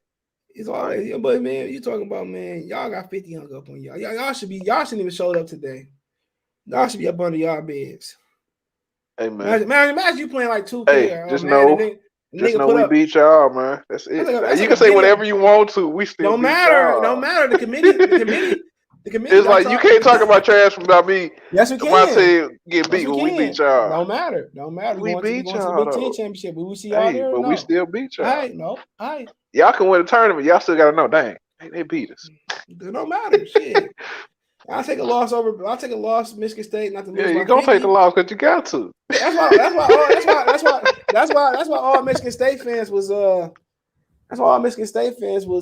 It's always, but man, you talking about, man, y'all got 50 hung up on y'all. Y'all shouldn't even showed up today. Y'all should be up under y'all beds. Hey man, imagine you playing like 2K. Hey, just know we beat y'all, man. That's it. You can say whatever you want to. We still don't matter. Don't matter. The committee. It's like you can't talk about trash about me. Yes, we can. My team get beat when we beat y'all. Don't matter. We beat y'all. To the Big Ten championship. We see y'all there. But we still beat y'all. All right. Y'all can win a tournament. Y'all still gotta know. Dang, they beat us. It don't matter. Shit. I'll take a loss, Michigan State. Not to lose. Yeah, you're gonna take the loss because you got to. That's why all Michigan State fans was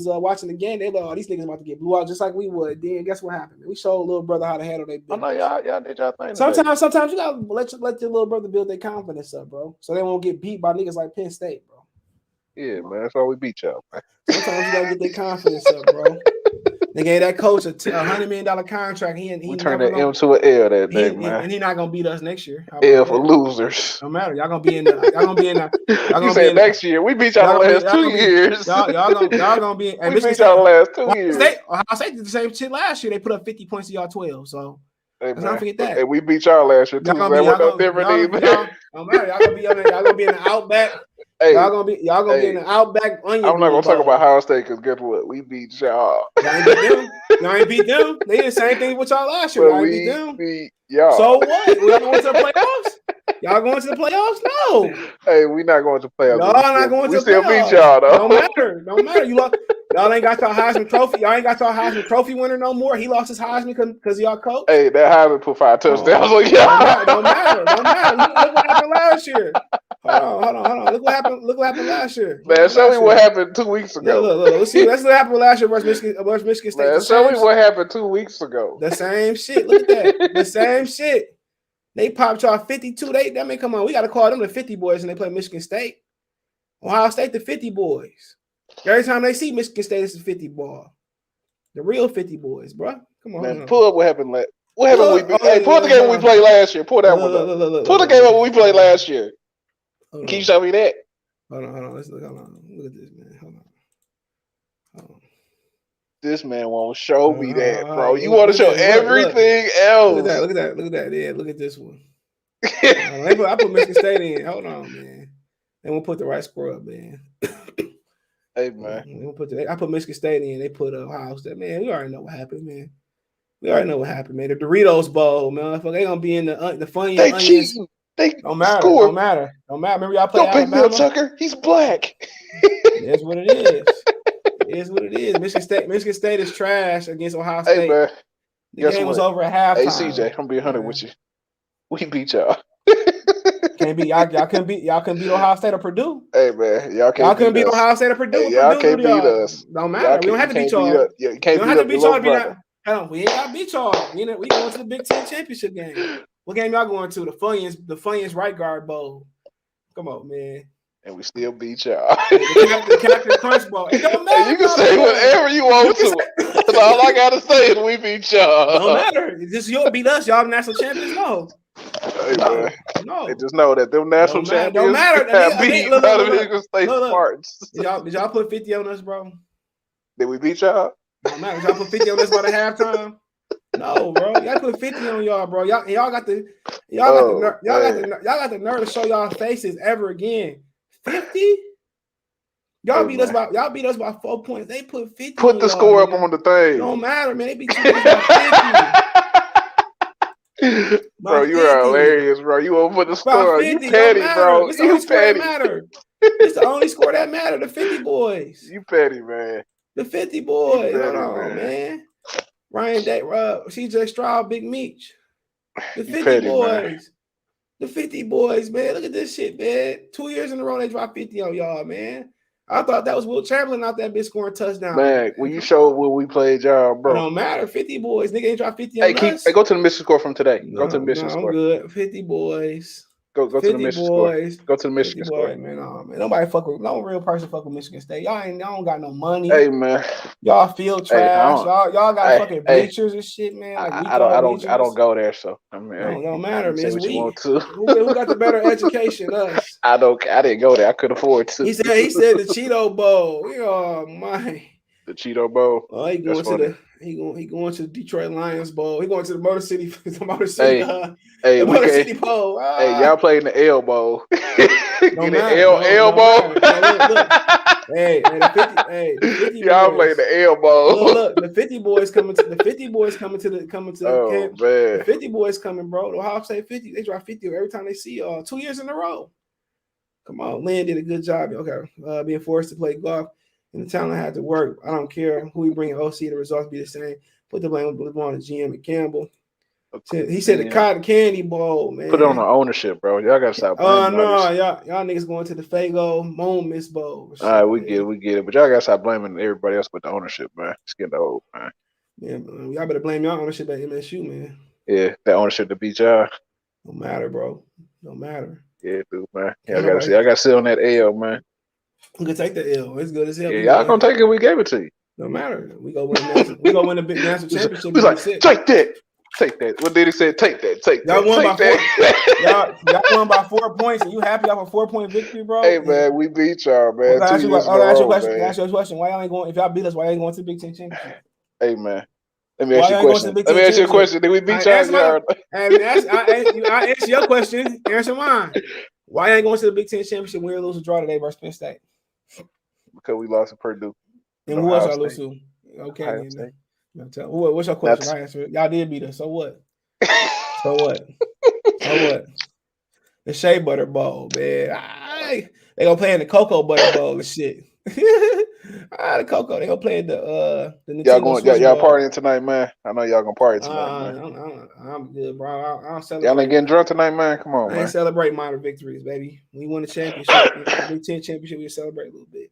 watching the game. They like, oh, these niggas about to get blew out just like we would. Then guess what happened? We showed little brother how to handle their business. I know y'all did y'all thing. Sometimes you gotta let your little brother build their confidence up, bro. So they won't get beat by niggas like Penn State, bro. Yeah, man. That's why we beat y'all, man. Sometimes you gotta get their confidence up, bro. They gave that coach a $100 million contract. He turned that M to an L that day, man. And he's not gonna beat us next year. L for losers. No matter. Y'all gonna be in the. You said next year. We beat y'all the last 2 years. Y'all gonna be. We beat y'all the last 2 years. Ohio State did the same shit last year. They put up 50 points to y'all 12. So let's not forget that. And we beat y'all last year too. That was no different either. No matter. Y'all gonna be in the Outback. Hey, y'all gonna be in the Outback onion. I'm not gonna talk about Ohio State because guess what? We beat y'all. Y'all ain't beat them. They did the same thing with y'all last year. Y'all ain't beat them. Beat y'all. So what? Y'all going to the playoffs? Y'all going to the playoffs? No. Hey, we not going to playoffs. Y'all not going to the playoffs. We still beat y'all though. Don't matter. Y'all ain't got y'all Heisman Trophy. Y'all ain't got y'all Heisman Trophy winner no more. He lost his Heisman because y'all coach. Hey, that Heisman put 5 touchdowns on y'all. Don't matter. Look what happened last year. Hold on. Look what happened last year. Man, show me what happened 2 weeks ago. Look. Let's see. That's what happened last year versus Michigan State. Man, show me what happened 2 weeks ago. The same shit. Look at that. The same shit. They popped y'all 52. That may come on. We got to call them the 50 boys when they play Michigan State. Ohio State, the 50 boys. Every time they see Michigan State, it's a 50 ball. The real 50 boys, bro. Come on. Man, pull up what happened last. What happened? Pull the game when we played last year. Pull that one up. Pull the game up when we played last year. Can you show me that? Hold on. Let's look. Hold on. Look at this, man. Hold on. This man won't show me that, bro. You want to show everything else. Look at that. Yeah, look at this one. I put Michigan State in. Hold on, man. They won't put the right score up, man. Hey, man. I put Michigan State in. They put Ohio State. Man, we already know what happened, man. We already know what happened, man. The Doritos Bowl, man. They gonna be in the Funyuns. They cheating. They don't matter. score. Don't matter. Don't matter. Remember y'all play Don't Alabama? pick me up, Tucker. He's black. That's what it is. It is what it is. Michigan State is trash against Ohio State. Hey, man. The game was over at halftime. Hey, CJ, I'm being 100 with you. We beat y'all. Can't beat y'all. Y'all couldn't beat Ohio State or Purdue. Hey, man, y'all couldn't beat Ohio State or Purdue. Hey, y'all can't beat us. Don't matter. We don't have to beat y'all. You can't beat us. We ain't got to beat y'all. We going to the Big Ten championship game. What game y'all going to? The Funyuns right guard bowl. Come on, man. And we still beat y'all. The Captain Crunch Bowl. It don't matter. Hey, you can say whatever you want to. That's all I gotta say is we beat y'all. Don't matter. It's just you'll beat us. Y'all national champions. No. Hey, man. No. They just know that them national champions don't matter. beat Michigan State Spartans. Did y'all put 50 on us, bro? Did we beat y'all? No matter. Did y'all put 50 on us by the halftime? No, bro. Y'all put 50 on y'all, bro. Y'all got the nerve to show y'all faces ever again. 50? Y'all beat us by 4 points. They put 50. Put the score up on the thing. Don't matter, man. They beat you by 50. Bro, you are hilarious, bro. You won't put the score. You petty, bro. It's the only score that matter. It's the only score that matter. The 50 boys. You petty, man. The 50 boys. Hold on, man. Ryan Day, CJ Stroud, Big Meech. The 50 petty, boys. Man. The 50 boys, man. Look at this shit, man. 2 years in a row, they dropped 50 on y'all, man. I thought that was Will Chamberlain out that bitch scoring touchdown. Man, when you showed when we played y'all, bro. It don't matter. 50 boys. Nigga ain't dropped 50 on us. Hey, go to the Michigan score from today. Go to the Michigan score. I'm good. 50 boys. Go to the Michigan score. Go to the Michigan score. Man, nobody no real person fuck with Michigan State. Y'all don't got no money. Hey, man. Y'all field trash. Y'all got fucking bleachers and shit, man. Like I don't go there, so I mean, don't matter, man. Say what you want to. Who got the better education? Us. I didn't go there. I could afford to. He said the Cheeto Bowl. Oh my. The Cheeto Bowl. Oh, he going to the Detroit Lions Bowl. He going to the Motor City Bowl. Hey, y'all playing the L Bowl. Get an L Bowl. Hey, the 50 y'all playing the L Bowl. Look, the 50 boys coming to the camp. Man. The 50 boys coming, bro. The Ohio State 50. They drop 50 every time they see y'all. 2 years in a row. Come on, Lynn did a good job. Okay, being forced to play golf. And the talent had to work. I don't care who we bring in OC, the results be the same. Put the blame on the GM and Campbell. He said the Cotton Candy Bowl, man. Put it on the ownership, bro. Y'all gotta stop. Oh no, y'all niggas going to the Fago Moments Bowl. All right, we get it. But y'all gotta stop blaming everybody else with the ownership, man. It's getting old, man. Yeah, man. Y'all better blame y'all ownership at MSU, man. Yeah, that ownership to beat y'all. Don't matter, bro. Don't matter. Yeah, dude, man. Y'all gotta sit on that L, man. We can take the L. It's good as hell. Yeah, y'all gonna take it. We gave it to you. No matter. We go win the big national championship. He's like, take that. What did he say? Take that. Y'all won by 4. Y'all won by 4 points, and you happy off a 4-point victory, bro? Hey man, we beat y'all, man. I'll ask you a question. Why y'all ain't going? If y'all beat us, why y'all ain't going to the Big Ten championship? Hey man, let me ask you a question. Did we beat y'all? I answer your question. Answer mine. Why ain't going to the Big Ten championship? We're losing draw today versus Penn State. Because we lost to Purdue. And who else y'all lose to? Okay. What's your question? I answer it. Y'all did beat us. So what? So what? The Shea Butter Bowl, man. They gonna play in the Cocoa Butter Bowl and shit. The Cocoa. They gonna play in the y'all partying tonight, man. I know y'all gonna party tonight, man. I'm good, bro. I don't celebrate. Y'all ain't getting drunk tonight, man. Come on, man. I ain't celebrate minor victories, baby. We won the championship. The Big Ten championship. We celebrate a little bit.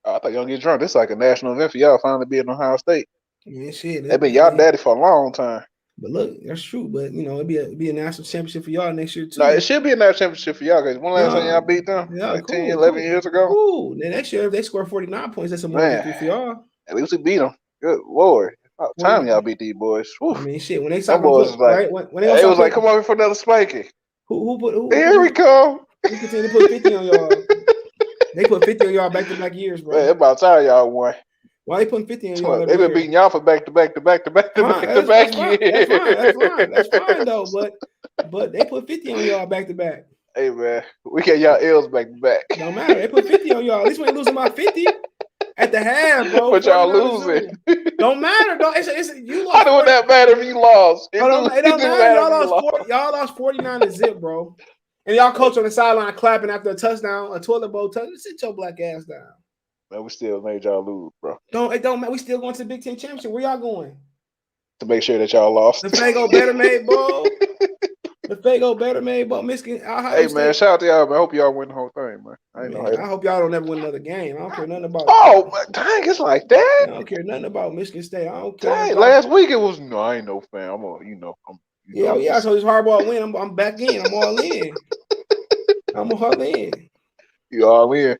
I thought y'all get drunk. This is like a national event for y'all finally being in Ohio State. Yeah, shit. They've been y'all daddy for a long time. But look, that's true. But it'd be a national championship for y'all next year too. No, it should be a national championship for y'all. Cause when last time y'all beat them? Yeah, like 10, 11 years ago. Cool. Then next year if they score 49 points, that's a more victory for y'all. At least we beat them. Good Lord. About time y'all beat these boys. Whew. I mean, shit. When they saw boys was like, it was like, come over for another spiky. Here we come. We continue to put 50 on y'all. They put 50 on y'all back-to-back years, bro. Man, it's about time y'all won. Why they putting 50 on y'all? They've been beating y'all for back-to-back years. That's fine though. But But they put 50 on y'all back to back. Hey man, we got y'all L's back to back. Don't matter. They put 50 on y'all. At least we ain't losing by 50 at the half, bro. But y'all losing. Don't matter, dog. It's you lost. How do that matter if you lost? It don't matter. Y'all lost 49-0, bro. And y'all coach on the sideline clapping after a touchdown, a toilet bowl touchdown. Sit your black ass down. Man, we still made y'all lose, bro. It don't matter. We still going to the Big Ten Championship. Where y'all going? To make sure that y'all lost. The Fago better made ball. The Fago better made ball. Michigan. Hey man, shout out to y'all, man. I hope y'all win the whole thing, man. I hope y'all don't ever win another game. I don't care nothing about. Oh, dang, it's like that. I don't care nothing about Michigan State. I don't care. Dang, last week it was no. I ain't no fan. I'm a, yeah. So this hardball win. I'm back in. I'm all in. I'm all in. You all in?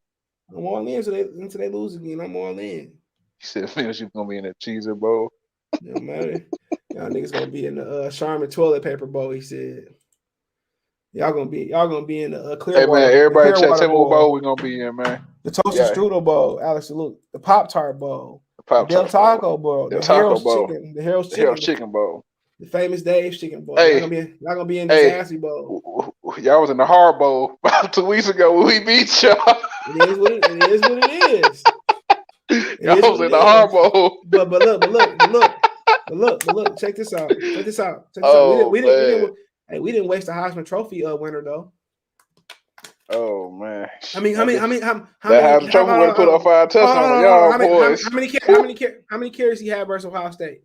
I'm all in until they lose again. I'm all in. You said finish. You gonna be in the cheeser bowl. No matter. Y'all niggas gonna be in the Charmin toilet paper bowl. He said. Y'all gonna be in the Clearwater. Hey man, everybody check what bowl we gonna be in, man. The Toasted Strudel Bowl, Alex. Look, the Pop-Tart Bowl, the Del Taco Bowl, the Taco Bowl, the Harold's Chicken Bowl, the Famous Dave's Chicken Bowl. Hey, y'all gonna be in the Sassy Bowl. Y'all was in the Hard Bowl about 2 weeks ago when we beat y'all. It is what it is. Y'all was in the Hard Bowl. But look, check this out. We didn't waste the Heisman Trophy winner though. Oh man! I mean, how many Heisman Trophy would have put up 5 touchdowns on y'all boys. How many carries he had versus Ohio State?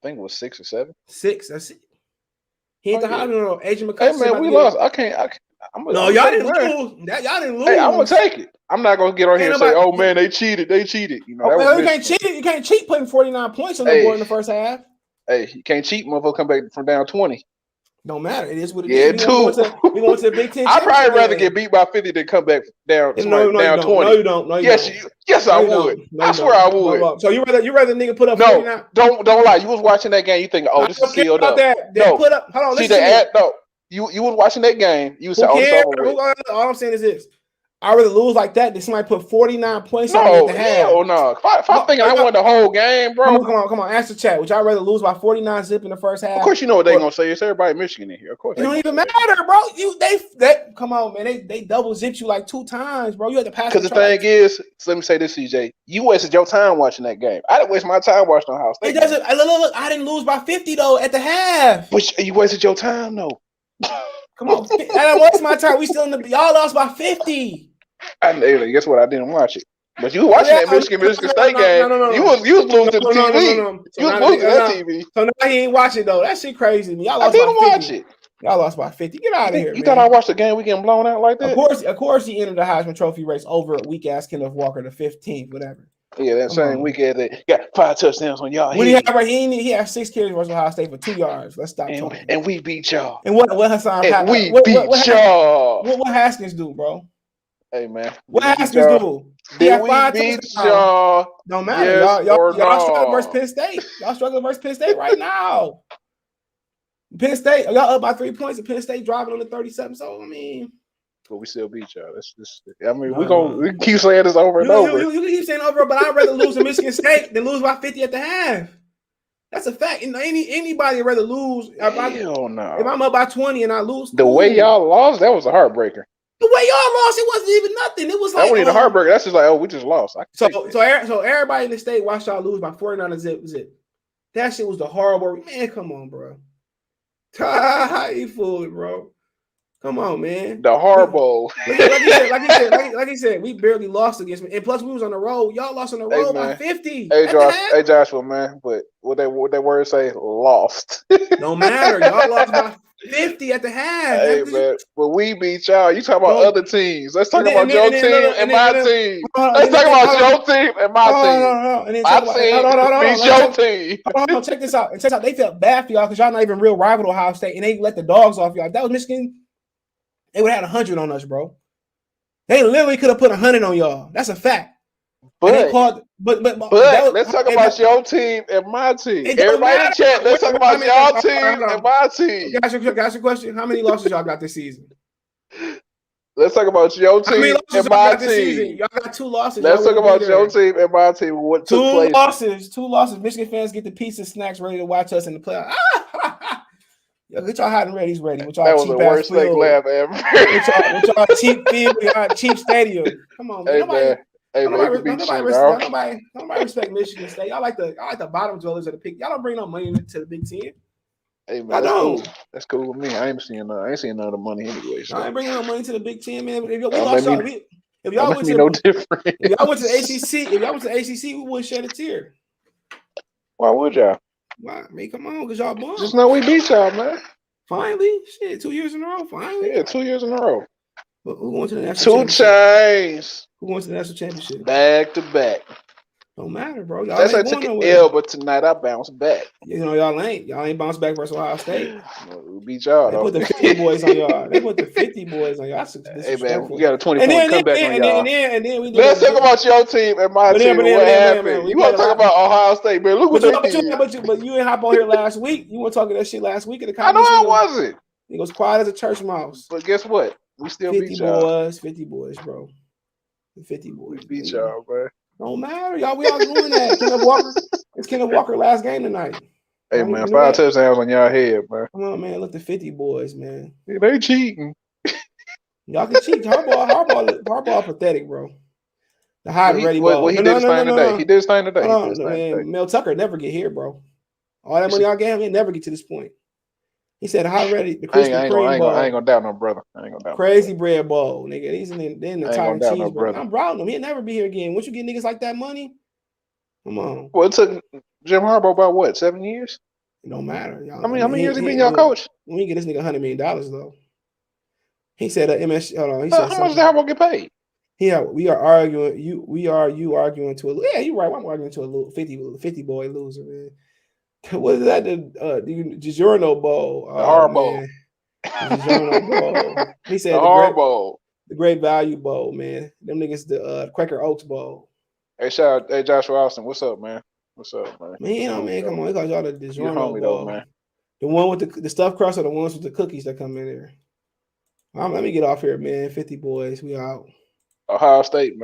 I think it was 6 or 7. 6. That's it. He ain't the Heisman though. Agent McCutcheon. Hey man, we lost. Y'all didn't lose. Y'all didn't lose. Hey, I'm gonna take it. I'm not gonna get on here and say, "Oh man, they cheated." You know, you can't cheat. You can't cheat putting 49 points on the board in the first half. Hey, you can't cheat. Motherfucker come back from down 20. Don't matter. It is what it is. We going to the Big Ten. I'd probably rather get beat by 50 than come back down 20. No, you don't. Yes, I would. I swear I would. So you rather nigga put up 49? Don't lie. You was watching that game. You think, oh, this is sealed up. No, put up. Hold on. See, you was watching that game. You said, oh, it's over with. All I'm saying is this. I'd rather lose like that than somebody put 49 points on me at the half. No. If I'm thinking I won the whole game, bro. Come on. Ask the chat. Would y'all rather lose by 49 zip in the first half? Of course, you know what they're going to say. It's everybody in Michigan in here. Of course. It don't even matter, bro. They come on, man. They double zipped you like 2 times, bro. You had to pass. Because the thing is, let me say this, CJ. You wasted your time watching that game. I didn't waste my time watching Ohio State. It doesn't. Look, I didn't lose by 50, though, at the half. But you wasted your time, though. Come on. I didn't waste my time. We still in the. Y'all lost by 50. Guess what? I didn't watch it. But you were watching that Michigan State game. You was losing to the TV. You was losing that TV. So now he ain't watching though. That shit crazy. Y'all lost by 50. Watch it. Y'all lost by 50. Get out of here. You thought I watched the game? We getting blown out like that? Of course, he entered the Heisman Trophy race over weak ass Kenneth Walker, the 15th, whatever. Yeah, that same weekend they got 5 touchdowns on y'all. He had 6 carries versus Ohio State for 2 yards. Let's stop talking. And we beat y'all. And what Hassan? And we beat y'all. What Haskins do, bro? Hey man, what Haskins do? Did we beat y'all? Don't matter. Yes y'all struggling versus Penn State. Y'all struggling versus Penn State right now. Penn State, y'all up by 3 points, and Penn State driving on the 37. So I mean, but we still beat y'all. We can keep saying this over and over. You can keep saying over, but I'd rather lose to Michigan State than lose by 50 at the half. That's a fact. Anybody would rather lose. Hell no. If I'm up by 20 and I lose, the way y'all lost, that was a heartbreaker. The way y'all lost, it wasn't even nothing. It was like that wasn't even a heartbreaker. That's just like, oh, we just lost. So everybody in the state watched y'all lose by 49 zip. That shit was the horrible. Man, come on, bro. How you fooling, bro? Come on, man. The horrible. Like he said, we barely lost against me. And plus, we was on the road. Y'all lost on the road by 50. Hey, Joshua, man. But what they word say? Lost. No matter. Y'all lost by 50 at the half. Hey, man. But we beat y'all. You talking about other teams. Let's talk about your team and my team. Let's talk about your team and my team. My team beat your team. Hold on. Check this out. They felt bad for y'all because y'all not even real rival to Ohio State. And they let the dogs off y'all. If that was Michigan, they would have had 100 on us, bro. They literally could have put 100 on y'all. That's a fact. But let's talk about your team and my team. Everybody in chat, let's talk about y'all team and my team. Got your question. How many losses y'all got this season? Let's talk about your team and my team. Y'all got 2 losses. Let's talk about your team and my team. What took place? 2 losses. Michigan fans get the pizza snacks ready to watch us in the playoffs. Get y'all hot and ready's ready. With y'all that was the worst fake laugh ever. with y'all cheap field, cheap stadium. Come on, man. Nobody respect Michigan State. Y'all like the bottom dwellers of the pick. Y'all don't bring no money to the Big Ten. Hey man, that's cool. That's cool with me. I ain't seeing none of the money anyway. So. I ain't bringing no money to the Big Ten, man. If y'all went to the ACC, we wouldn't shed a tear. Why would y'all? Why? I mean, come on, because y'all bum. Just know we beat y'all, man. Finally, shit, 2 years in a row. Finally, yeah, 2 years in a row. But who going to the national championship? 2 chains. Who going to the national championship? Back to back. Don't matter, bro. Y'all That's ain't I took going an nowhere. L, but tonight I bounced back. You know, y'all ain't bounced back versus Ohio State. We beat y'all. They put the 50 boys on y'all. Hey man, we got a 20-point comeback on y'all. And then we did. Let's talk about your team and my team. What happened? You want to talk about Ohio State, man? Look what they did. But you didn't hop on here last week. You weren't talking that shit last week in the comments. I know I wasn't. He goes quiet as a church mouse. But guess what? We still beat y'all. 50 boys, bro. 50 boys. We beat y'all, bro. Don't matter, y'all. We all doing that. It's Kenneth Walker last game tonight. Hey man, 5 touchdowns on y'all head, man. Come on, man. Look, the 50 boys, man. Yeah, they cheating. Y'all can cheat. Harbaugh pathetic, bro. The hot ready ball. He did his thing today. He did his thing today. Man, Mel Tucker never get here, bro. All that money y'all gave him, he never get to this point. He said hot ready, the Krispy Kreme ball. I ain't gonna doubt no brother. Crazy bread ball, nigga. He's in the top cheese, no brother. I'm proud of him. He'll never be here again. Once you get niggas like that money, come on. Well, it took Jim Harbaugh about what, 7 years? It don't matter. How many years he been y'all coach? When we get this nigga $100 million though. He said MS. Hold on. He said how much did Harbaugh get paid? Yeah, we are arguing. You arguing to a yeah. You're right. I'm arguing to a little 50 boy loser, man. What is that? The DiGiorno Bowl. The Harbaugh. DiGiorno Bowl. He said the Great Value Bowl, man. Them niggas the Quaker Oats Bowl. Hey, Joshua Austin. What's up, man? Man, come on. He calls y'all the DiGiorno Bowl. Though, man. The one with the stuffed crust or the ones with the cookies that come in there. Let me get off here, man. 50 boys. We out. Ohio State, man.